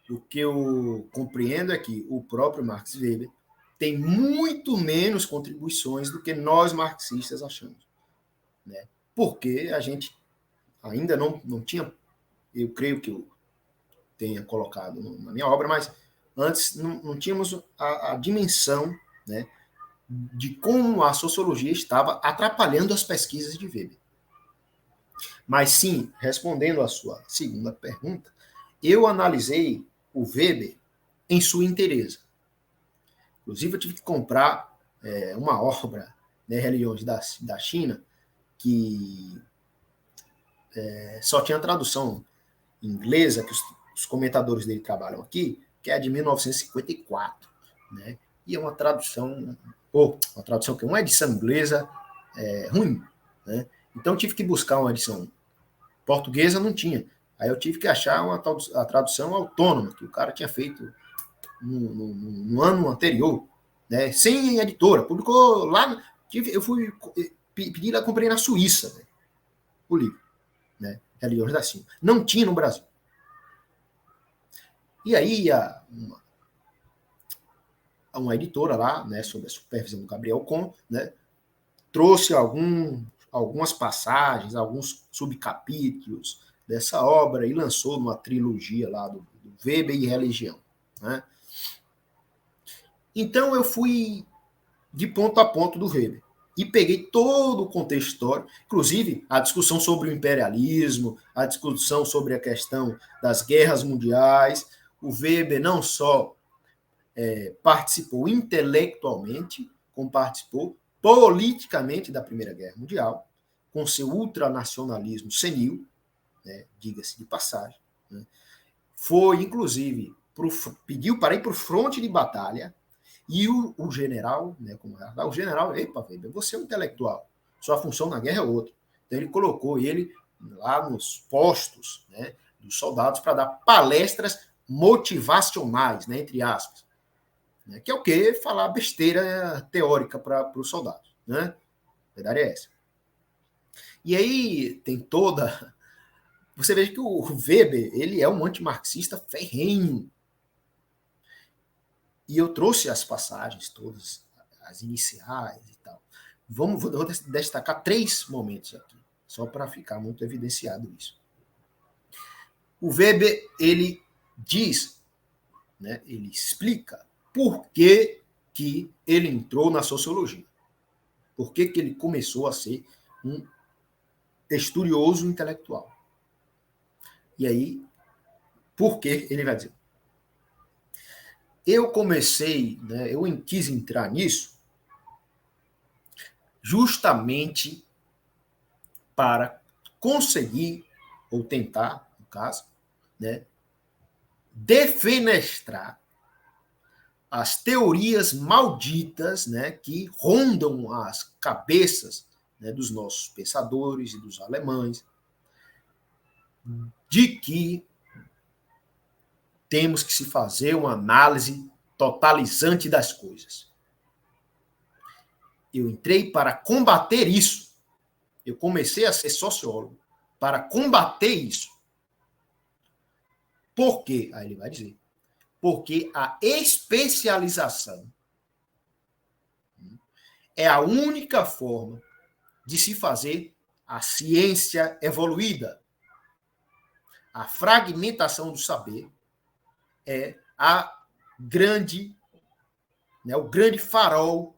o que eu compreendo é que o próprio Max Weber tem muito menos contribuições do que nós marxistas achamos, né? Porque a gente ainda não tinha, eu creio que eu tenha colocado na minha obra, mas antes não tínhamos a dimensão, né, de como a sociologia estava atrapalhando as pesquisas de Weber. Mas sim, respondendo à sua segunda pergunta, eu analisei o Weber em sua inteireza. Inclusive, eu tive que comprar uma obra, né, Religiões da China, que só tinha tradução inglesa, que os comentadores dele trabalham aqui, que é de 1954, né? E é uma tradução, que é uma edição inglesa ruim, né? Então eu tive que buscar uma edição portuguesa, não tinha. Aí eu tive que achar a tradução autônoma, que o cara tinha feito no ano anterior, né? Sem editora, publicou lá. Eu fui pedir, eu comprei na Suíça, né, o livro, né? Religiões da China. Não tinha no Brasil. E aí uma editora lá, né, sob a supervisão do Gabriel Con, né, trouxe algumas passagens, alguns subcapítulos dessa obra e lançou uma trilogia lá do Weber e Religião, né? Então eu fui de ponto a ponto do Weber e peguei todo o contexto histórico, inclusive a discussão sobre o imperialismo, a discussão sobre a questão das guerras mundiais. O Weber não só participou intelectualmente, como participou politicamente da Primeira Guerra Mundial, com seu ultranacionalismo senil, né, diga-se de passagem, né? Foi, inclusive, pediu para ir para o fronte de batalha, e o general, né, o general, epa, Weber, você é um intelectual, sua função na guerra é outra. Então ele colocou ele lá nos postos, né, dos soldados para dar palestras motivacionais, né, entre aspas, né, que é o quê? Falar besteira teórica para os soldados, né? A verdade é essa. E aí tem toda... Você veja que o Weber, ele é um antimarxista ferrenho. E eu trouxe as passagens todas, as iniciais e tal. Vou destacar 3 momentos aqui, só para ficar muito evidenciado isso. O Weber, ele diz, né, ele explica por que ele entrou na sociologia. Por que ele começou a ser um estudioso intelectual. E aí, por que ele vai dizer? Eu comecei, né, eu quis entrar nisso justamente para conseguir, ou tentar, no caso, né, defenestrar as teorias malditas, né, que rondam as cabeças, né, dos nossos pensadores e dos alemães, de que temos que se fazer uma análise totalizante das coisas. Eu entrei para combater isso. Eu comecei a ser sociólogo para combater isso. Por quê? Aí ele vai dizer. Porque a especialização é a única forma de se fazer a ciência evoluída. A fragmentação do saber é o grande farol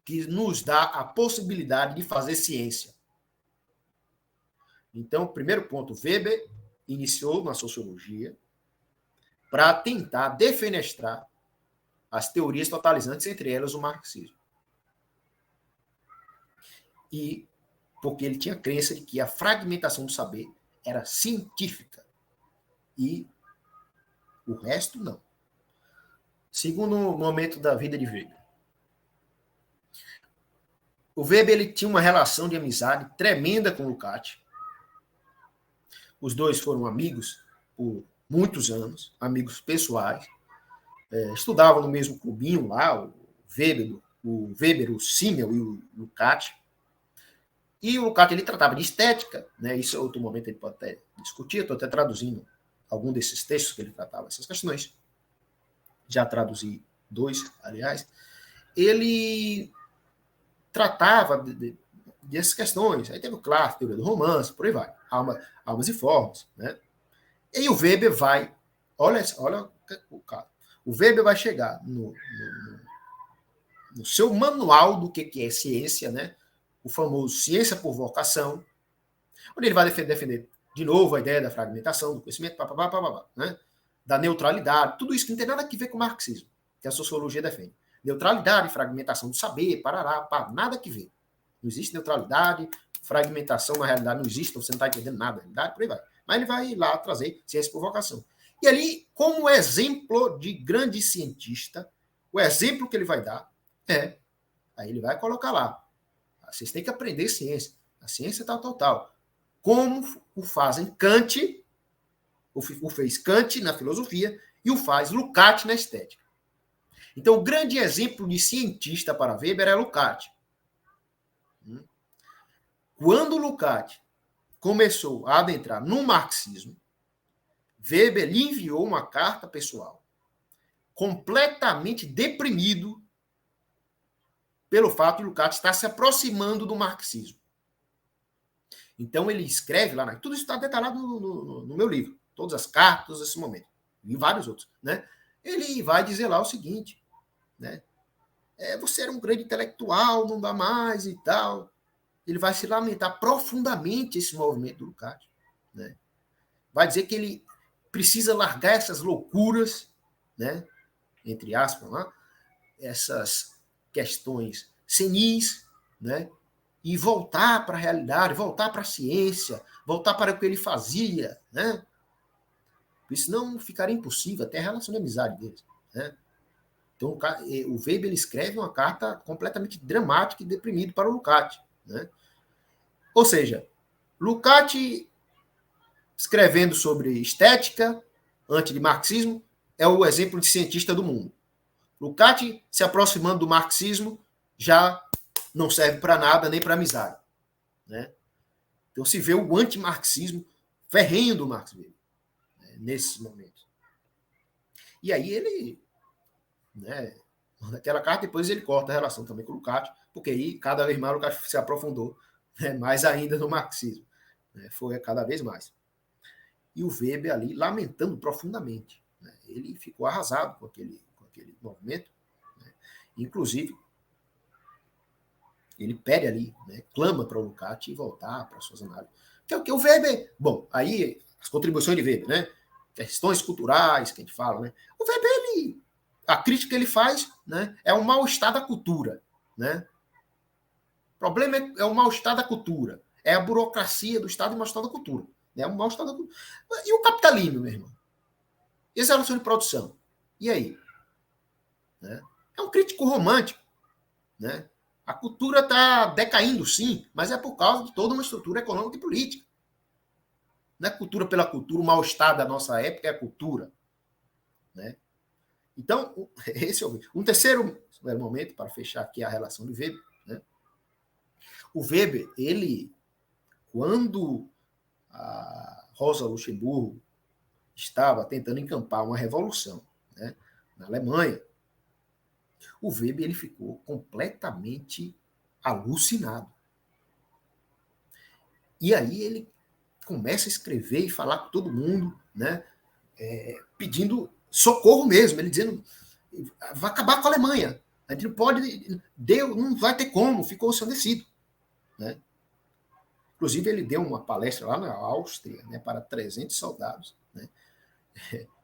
que nos dá a possibilidade de fazer ciência. Então, primeiro ponto, Weber iniciou na sociologia para tentar defenestrar as teorias totalizantes, entre elas o marxismo. E porque ele tinha crença de que a fragmentação do saber era científica e o resto não. Segundo momento da vida de Weber. O Weber, ele tinha uma relação de amizade tremenda com o Lukács. Os dois foram amigos por muitos anos, amigos pessoais. Estudavam no mesmo clubinho lá, o Weber, o Simmel e o Lukács. E o Lukács, ele tratava de estética, né? Isso é outro momento que ele pode até discutir. Estou até traduzindo algum desses textos que ele tratava essas questões. Já traduzi 2, aliás. ele tratava dessas questões. Aí teve o clássico, teoria do romance, por aí vai. Almas e formas. Né? E o Weber vai... Olha o caso. O Weber vai chegar no seu manual do que é ciência, né? O famoso Ciência por Vocação, onde ele vai defender de novo a ideia da fragmentação, do conhecimento, né? Da neutralidade, tudo isso que não tem nada a ver com o marxismo, que a sociologia defende. Neutralidade, fragmentação do saber, nada a ver. Não existe neutralidade, fragmentação na realidade não existe, então você não está entendendo nada da realidade, por aí vai. Mas ele vai lá trazer ciência por vocação. E ali, como exemplo de grande cientista, o exemplo que ele vai dar aí ele vai colocar lá. Vocês têm que aprender ciência. A ciência tal. Como o fazem Kant, o fez Kant na filosofia e o faz Lukács na estética. Então, o grande exemplo de cientista para Weber é Lukács. Quando Lukács começou a adentrar no marxismo, Weber lhe enviou uma carta pessoal, completamente deprimido pelo fato de Lukács estar se aproximando do marxismo. Então, ele escreve lá, tudo isso está detalhado no meu livro, todas as cartas desse momento, e vários outros. Né? Ele vai dizer lá o seguinte, né? Você era um grande intelectual, não dá mais e tal. Ele vai se lamentar profundamente esse movimento do Lukács. Né? Vai dizer que ele precisa largar essas loucuras, né? Entre aspas, lá, essas questões senis, né? E voltar para a realidade, voltar para a ciência, voltar para o que ele fazia, né? Porque senão ficaria impossível até a relação de amizade deles, né? Então, o Weber ele escreve uma carta completamente dramática e deprimida para o Lukács, né? Ou seja, Lukács escrevendo sobre estética, antes de marxismo, é o exemplo de cientista do mundo. Lukács se aproximando do marxismo já não serve para nada, nem para amizade. Né? Então se vê o antimarxismo ferrenho do Max Weber, né, nesses momentos. E aí ele, né, naquela carta, depois ele corta a relação também com o Lukács, porque aí cada vez mais o Lukács se aprofundou, né, mais ainda no marxismo. Né, foi cada vez mais. E o Weber ali lamentando profundamente. Né, ele ficou arrasado com aquele movimento. Né, inclusive, ele pede ali, né, clama para o Lukács voltar para suas análises. Que é o que o Weber... Bom, aí as contribuições de Weber, né? Questões culturais que a gente fala, né? O Weber, a crítica que ele faz, né, é um mal-estar da cultura, né? O problema é o mal-estar da cultura. É a burocracia do Estado e o mal-estar da cultura. Né? O mal-estar da cultura. E o capitalismo, meu irmão? E as relações de produção? E aí? Né? É um crítico romântico, né? A cultura está decaindo, sim, mas é por causa de toda uma estrutura econômica e política. Não é cultura pela cultura, o mal-estar da nossa época é a cultura. Né? Então, esse é um terceiro momento, para fechar aqui a relação de Weber. Né? O Weber, ele, quando a Rosa Luxemburgo estava tentando encampar uma revolução, né, na Alemanha, o Weber ele ficou completamente alucinado. E aí ele começa a escrever e falar com todo mundo, né, pedindo socorro mesmo, ele dizendo, vai acabar com a Alemanha, a gente não pode, Deus não vai ter como, ficou ensandecido. Né? Inclusive ele deu uma palestra lá na Áustria, né, para 300 soldados, né,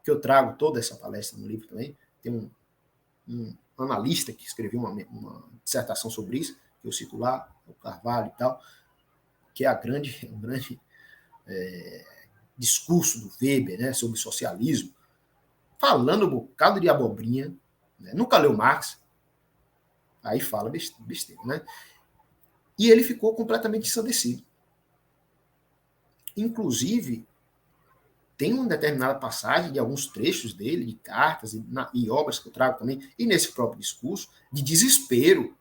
que eu trago toda essa palestra no livro também, tem um analista que escreveu uma dissertação sobre isso, que eu cito lá, o Carvalho e tal, que é um grande discurso do Weber, né, sobre socialismo, falando um bocado de abobrinha, né, nunca leu Marx, aí fala besteira, né? E ele ficou completamente ensandecido. Inclusive, tem uma determinada passagem de alguns trechos dele, de cartas e obras que eu trago também, e nesse próprio discurso, de desespero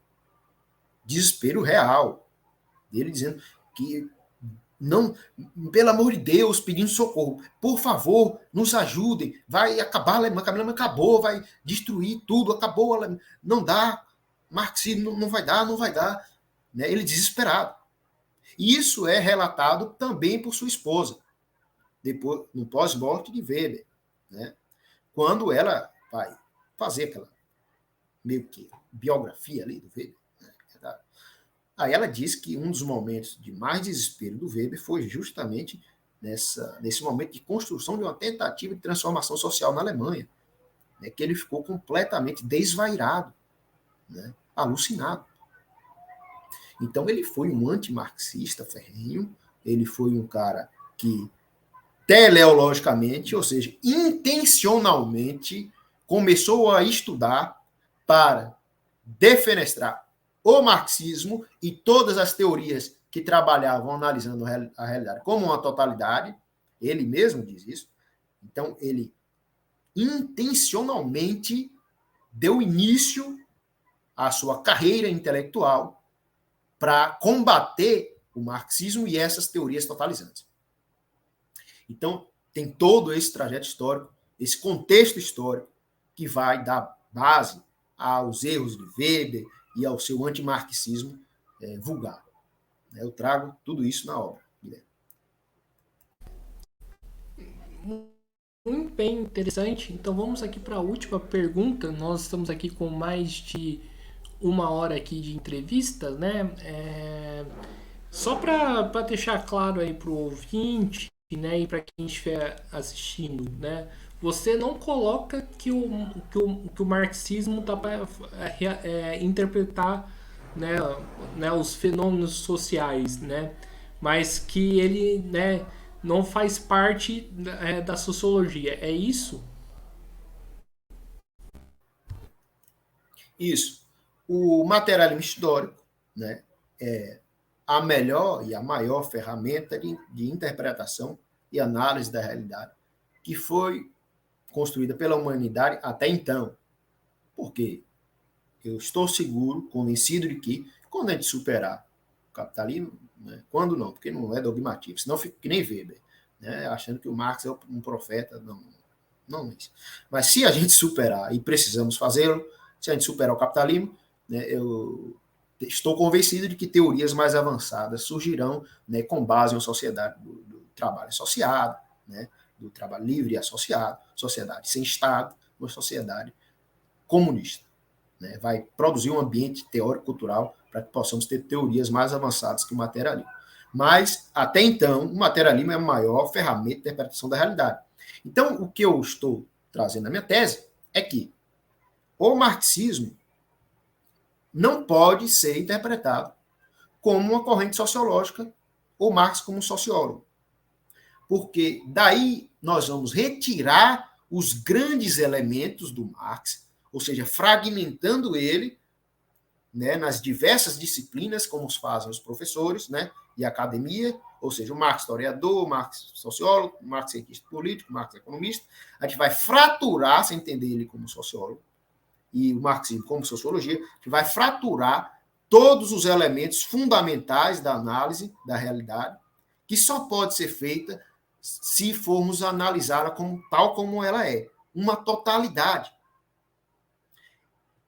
real, dele dizendo que não, pelo amor de Deus, pedindo socorro, por favor, nos ajudem, vai acabar a Alemanha acabou, vai destruir tudo, acabou, não dá. marxismo não vai dar, não vai dar. Né? Ele desesperado. E isso é relatado também por sua esposa, depois, no pós-morte de Weber, né? Quando ela vai fazer aquela meio que biografia ali do Weber. Né? Aí ela diz que um dos momentos de mais desespero do Weber foi justamente nesse momento de construção de uma tentativa de transformação social na Alemanha, né? Que ele ficou completamente desvairado, né? Alucinado. Então ele foi um antimarxista ferrenho, ele foi um cara que teleologicamente, ou seja, intencionalmente, começou a estudar para defenestrar o marxismo e todas as teorias que trabalhavam analisando a realidade como uma totalidade. Ele mesmo diz isso. Então, ele intencionalmente deu início à sua carreira intelectual para combater o marxismo e essas teorias totalizantes. Então, tem todo esse trajeto histórico, esse contexto histórico, que vai dar base aos erros de Weber e ao seu antimarxismo vulgar. Eu trago tudo isso na obra, Guilherme. Muito bem interessante. Então vamos aqui para a última pergunta. Nós estamos aqui com mais de 1 hora aqui de entrevista, né? Só para deixar claro aí para o ouvinte, né, e para quem estiver assistindo, né? Você não coloca que o marxismo está para interpretar, né, os fenômenos sociais, né? Mas que ele, né, não faz parte da sociologia. É isso? Isso. O materialismo histórico, né, é a melhor e a maior ferramenta de interpretação e análise da realidade que foi construída pela humanidade até então. Porque eu estou seguro, convencido de que quando a gente superar o capitalismo, né, quando não, porque não é dogmatismo, senão fica que nem Weber, né, achando que o Marx é um profeta, não é isso. Mas se a gente superar, e precisamos fazê-lo, se a gente superar o capitalismo, né, eu estou convencido de que teorias mais avançadas surgirão, né, com base em uma sociedade do trabalho associado, né, do trabalho livre e associado, sociedade sem Estado, uma sociedade comunista. Né, vai produzir um ambiente teórico-cultural para que possamos ter teorias mais avançadas que o materialismo. Mas, até então, o materialismo é a maior ferramenta de interpretação da realidade. Então, o que eu estou trazendo na minha tese é que o marxismo não pode ser interpretado como uma corrente sociológica ou Marx como um sociólogo. Porque daí nós vamos retirar os grandes elementos do Marx, ou seja, fragmentando ele, né, nas diversas disciplinas, como fazem os professores, né, e a academia, ou seja, o Marx historiador, o Marx sociólogo, o Marx cientista político, o Marx economista. A gente vai fraturar, sem entender ele como sociólogo, e o marxismo como sociologia, a gente vai fraturar todos os elementos fundamentais da análise da realidade, que só pode ser feita se formos analisá-la como, tal como ela é, uma totalidade.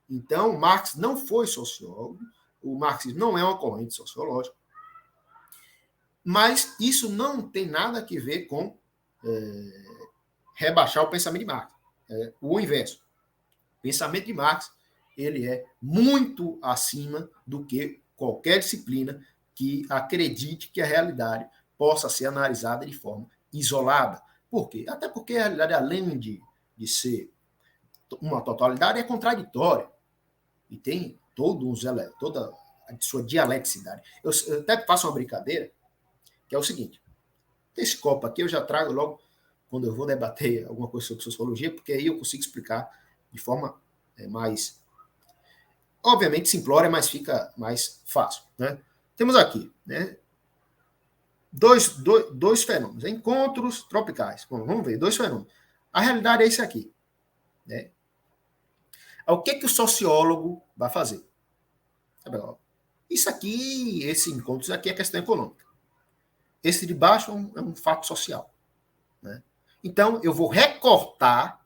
Então, Marx não foi sociólogo, o marxismo não é uma corrente sociológica, mas isso não tem nada a ver com rebaixar o pensamento de Marx. O inverso. O pensamento de Marx ele é muito acima do que qualquer disciplina que acredite que a realidade possa ser analisada de forma isolada. Por quê? Até porque a realidade, além de ser uma totalidade, é contraditória. E tem toda a sua dialeticidade. Eu até faço uma brincadeira, que é o seguinte. Esse copo aqui eu já trago logo quando eu vou debater alguma coisa sobre sociologia, porque aí eu consigo explicar de forma mais, obviamente, simplória, mas fica mais fácil. Né? Temos aqui, né, dois fenômenos, encontros tropicais. Bom, vamos ver, 2 fenômenos. A realidade é isso aqui. Né? O que o sociólogo vai fazer? Isso aqui, esse encontro, isso aqui é questão econômica. Esse de baixo é um fato social. Né? Então, eu vou recortar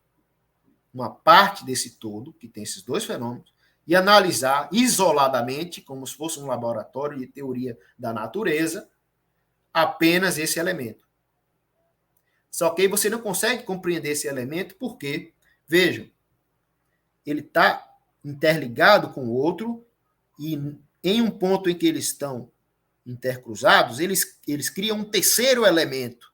uma parte desse todo, que tem esses 2 fenômenos, e analisar isoladamente, como se fosse um laboratório de teoria da natureza, apenas esse elemento. Só que aí você não consegue compreender esse elemento porque, vejam, ele está interligado com o outro e em um ponto em que eles estão intercruzados, eles criam um terceiro elemento.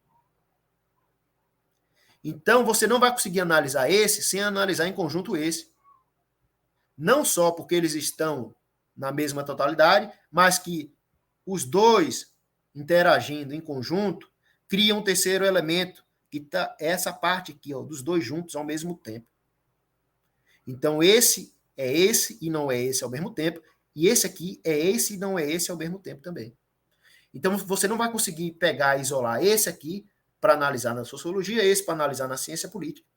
Então, você não vai conseguir analisar esse sem analisar em conjunto esse. Não só porque eles estão na mesma totalidade, mas que os dois interagindo em conjunto criam um terceiro elemento, que tá essa parte aqui, ó, dos dois juntos ao mesmo tempo. Então, esse é esse e não é esse ao mesmo tempo, e esse aqui é esse e não é esse ao mesmo tempo também. Então, você não vai conseguir pegar e isolar esse aqui para analisar na sociologia, esse para analisar na ciência política.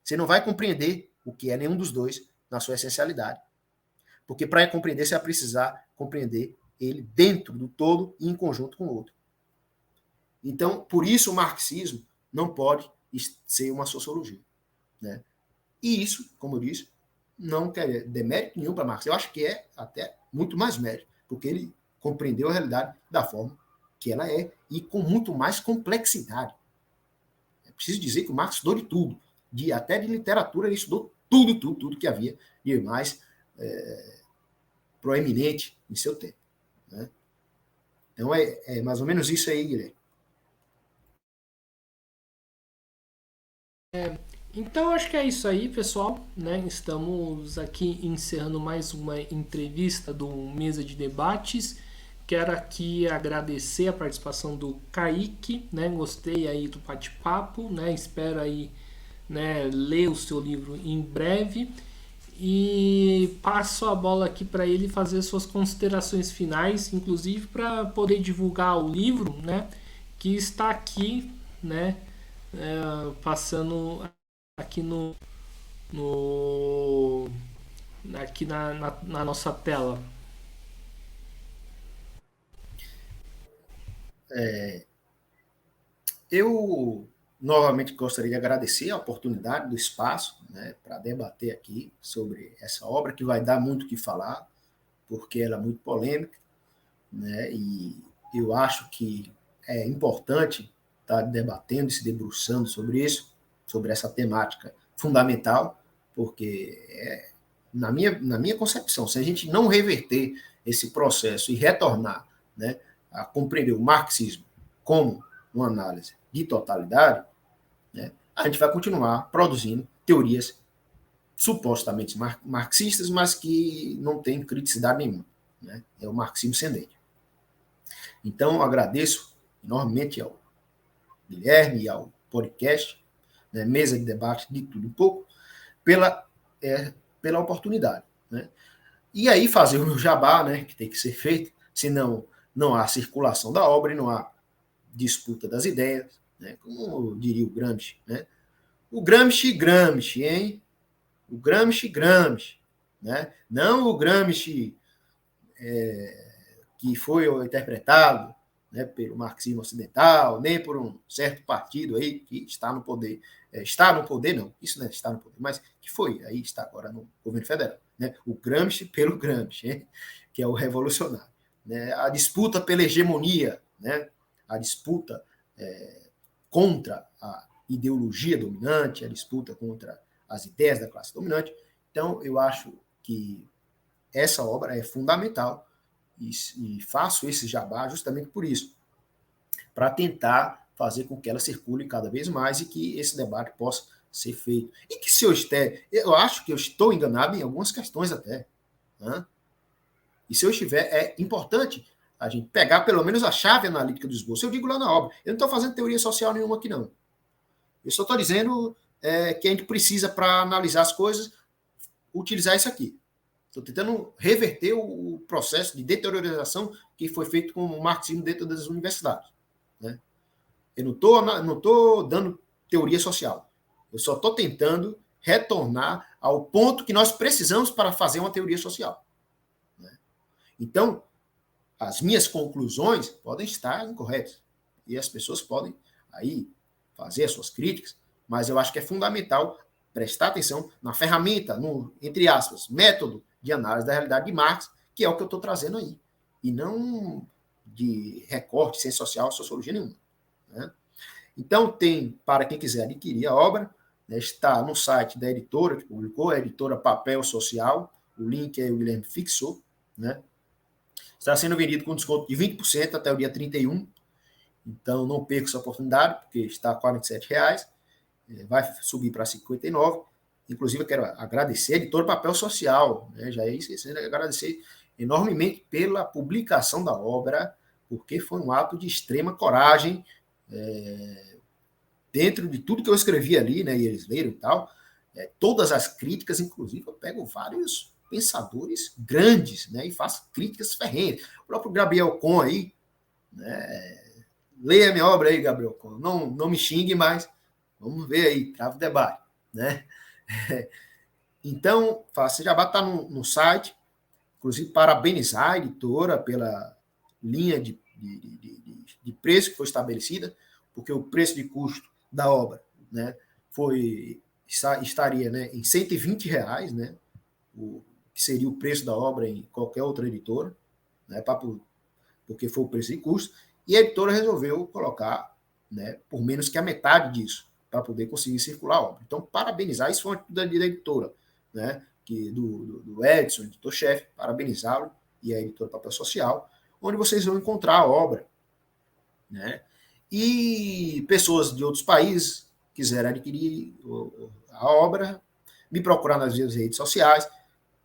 Você não vai compreender o que é nenhum dos dois na sua essencialidade. Porque para compreender, você vai precisar compreender ele dentro do todo e em conjunto com o outro. Então, por isso o marxismo não pode ser uma sociologia. Né? E isso, como eu disse, não quer demérito nenhum para Marx. Eu acho que é até muito mais mérito, porque ele compreendeu a realidade da forma que ela é e com muito mais complexidade. É preciso dizer que o Marx estudou de tudo, até de literatura, ele estudou tudo que havia de mais proeminente em seu tempo. Né? Então é mais ou menos isso aí, Guilherme. Então acho que é isso aí, pessoal. Né? Estamos aqui encerrando mais uma entrevista do Mesa de Debates. Quero aqui agradecer a participação do Kaique, né? Gostei aí do bate-papo, né? Espero aí, né, ler o seu livro em breve. E passo a bola aqui para ele fazer suas considerações finais, inclusive para poder divulgar o livro, né, que está aqui, né, passando aqui aqui na nossa tela. Eu novamente gostaria de agradecer a oportunidade do espaço, né, para debater aqui sobre essa obra, que vai dar muito o que falar, porque ela é muito polêmica, né, e eu acho que é importante estar debatendo e se debruçando sobre isso, sobre essa temática fundamental, porque na minha concepção, se a gente não reverter esse processo e retornar, né, a compreender o marxismo como uma análise de totalidade, né, a gente vai continuar produzindo teorias supostamente marxistas, mas que não têm criticidade nenhuma. Né? É o marxismo ascendente. Então, eu agradeço enormemente ao Guilherme e ao podcast, né, mesa de debate de tudo um pouco, pela oportunidade. Né? E aí fazer o meu jabá, né, que tem que ser feito, senão não há circulação da obra e não há disputa das ideias, né, como diria o Gramsci. Né? O Gramsci, hein? O Gramsci, né? Não o Gramsci que foi interpretado, né, pelo marxismo ocidental, nem por um certo partido aí que está no poder. Está no poder, não, isso não é estar no poder, mas que foi, aí está agora no governo federal. Né? O Gramsci pelo Gramsci, hein? Que é o revolucionário. Né? A disputa pela hegemonia, né? A disputa contra a ideologia dominante, a disputa contra as ideias da classe dominante. Então, eu acho que essa obra é fundamental e faço esse jabá justamente por isso, para tentar fazer com que ela circule cada vez mais e que esse debate possa ser feito. E que se eu acho que eu estou enganado em algumas questões até. Né? E se eu estiver, é importante a gente pegar pelo menos a chave analítica do esboço. Eu digo lá na obra, eu não estou fazendo teoria social nenhuma aqui, não. Eu só estou dizendo que a gente precisa, para analisar as coisas, utilizar isso aqui. Estou tentando reverter o processo de deteriorização que foi feito com o marxismo dentro das universidades. Né? Eu não estou dando teoria social. Eu só estou tentando retornar ao ponto que nós precisamos para fazer uma teoria social. Né? Então, as minhas conclusões podem estar incorretas. E as pessoas podem aí fazer as suas críticas, mas eu acho que é fundamental prestar atenção na ferramenta, no, entre aspas, método de análise da realidade de Marx, que é o que eu estou trazendo aí, e não de recorte, ciência social, sociologia nenhuma. Né? Então, tem, para quem quiser adquirir a obra, né, está no site da editora que publicou, a editora Papel Social, o link aí o Guilherme fixou, né? Está sendo vendido com desconto de 20% até o dia 31, então não perca essa oportunidade, porque está a R$ 47, vai subir para 59. Inclusive, eu quero agradecer a editora Papel Social, né? Já ia esquecendo, agradecer enormemente pela publicação da obra, porque foi um ato de extrema coragem, dentro de tudo que eu escrevi ali, né, e eles leram e tal, todas as críticas, inclusive, eu pego vários pensadores grandes, né, e faço críticas ferrenhas. O próprio Gabriel Con aí, né, leia minha obra aí, Gabriel Con, não me xingue, mas vamos ver aí, trava o debate, né? Então, você já está no site, inclusive parabenizar a editora pela linha de preço que foi estabelecida, porque o preço de custo da obra, né, estaria, né, em R$ 120, né, que seria o preço da obra em qualquer outra editora, né, porque foi o preço de custo, e a editora resolveu colocar, né, por menos que a metade disso, para poder conseguir circular a obra. Então, parabenizar, isso foi uma atitude da editora, né, do Edson, editor-chefe, parabenizá-lo, e a editora Papel Social, onde vocês vão encontrar a obra, né, e pessoas de outros países quiserem adquirir a obra, me procurar nas minhas redes sociais,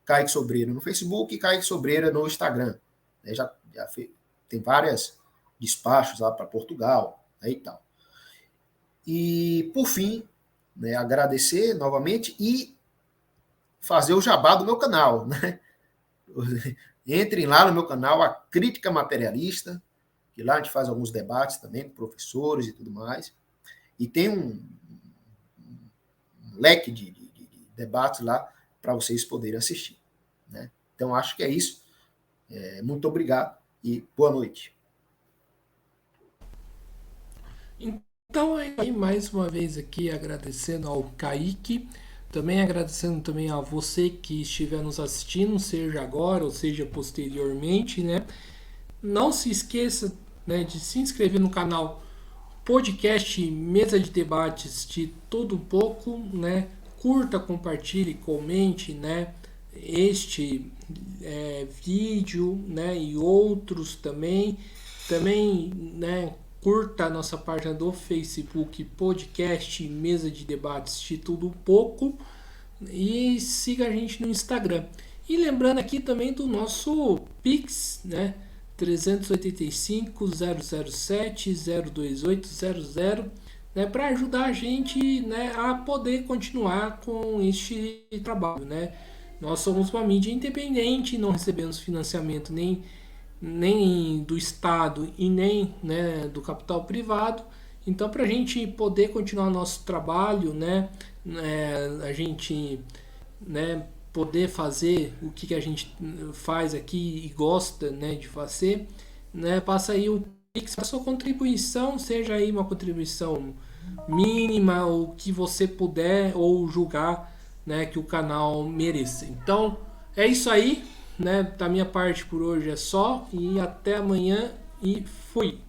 Kaique Sobreira no Facebook e Kaique Sobreira no Instagram. Já tem vários despachos lá para Portugal, né, e tal. E, por fim, né, agradecer novamente e fazer o jabá do meu canal. Né? Entrem lá no meu canal, a Crítica Materialista, que lá a gente faz alguns debates também com professores e tudo mais. E tem um leque de debates lá para vocês poderem assistir. Né? Então, acho que é isso. Muito obrigado e boa noite. Então, aí, mais uma vez aqui, agradecendo ao Kaique, também agradecendo também a você que estiver nos assistindo, seja agora ou seja posteriormente, né? Não se esqueça, né, de se inscrever no canal podcast Mesa de Debates de Tudo Um Pouco, né? Curta, compartilhe, comente, né? Este vídeo, né? E outros também, né? Curta a nossa página do Facebook, podcast Mesa de Debates de Tudo Um Pouco, e siga a gente no Instagram. E lembrando aqui também do nosso Pix, né? 385 007 02800, né, para ajudar a gente, né, a poder continuar com este trabalho, né? Nós somos uma mídia independente, não recebemos financiamento nem do Estado e nem, né, do capital privado. Então, para a gente poder continuar nosso trabalho, né, a gente, né, poder fazer o que a gente faz aqui e gosta, né, de fazer, né, passa aí o Pix, a sua contribuição, seja aí uma contribuição mínima, ou que você puder ou julgar, né, que o canal mereça. Então, é isso aí, né, da minha parte por hoje é só, e até amanhã e fui!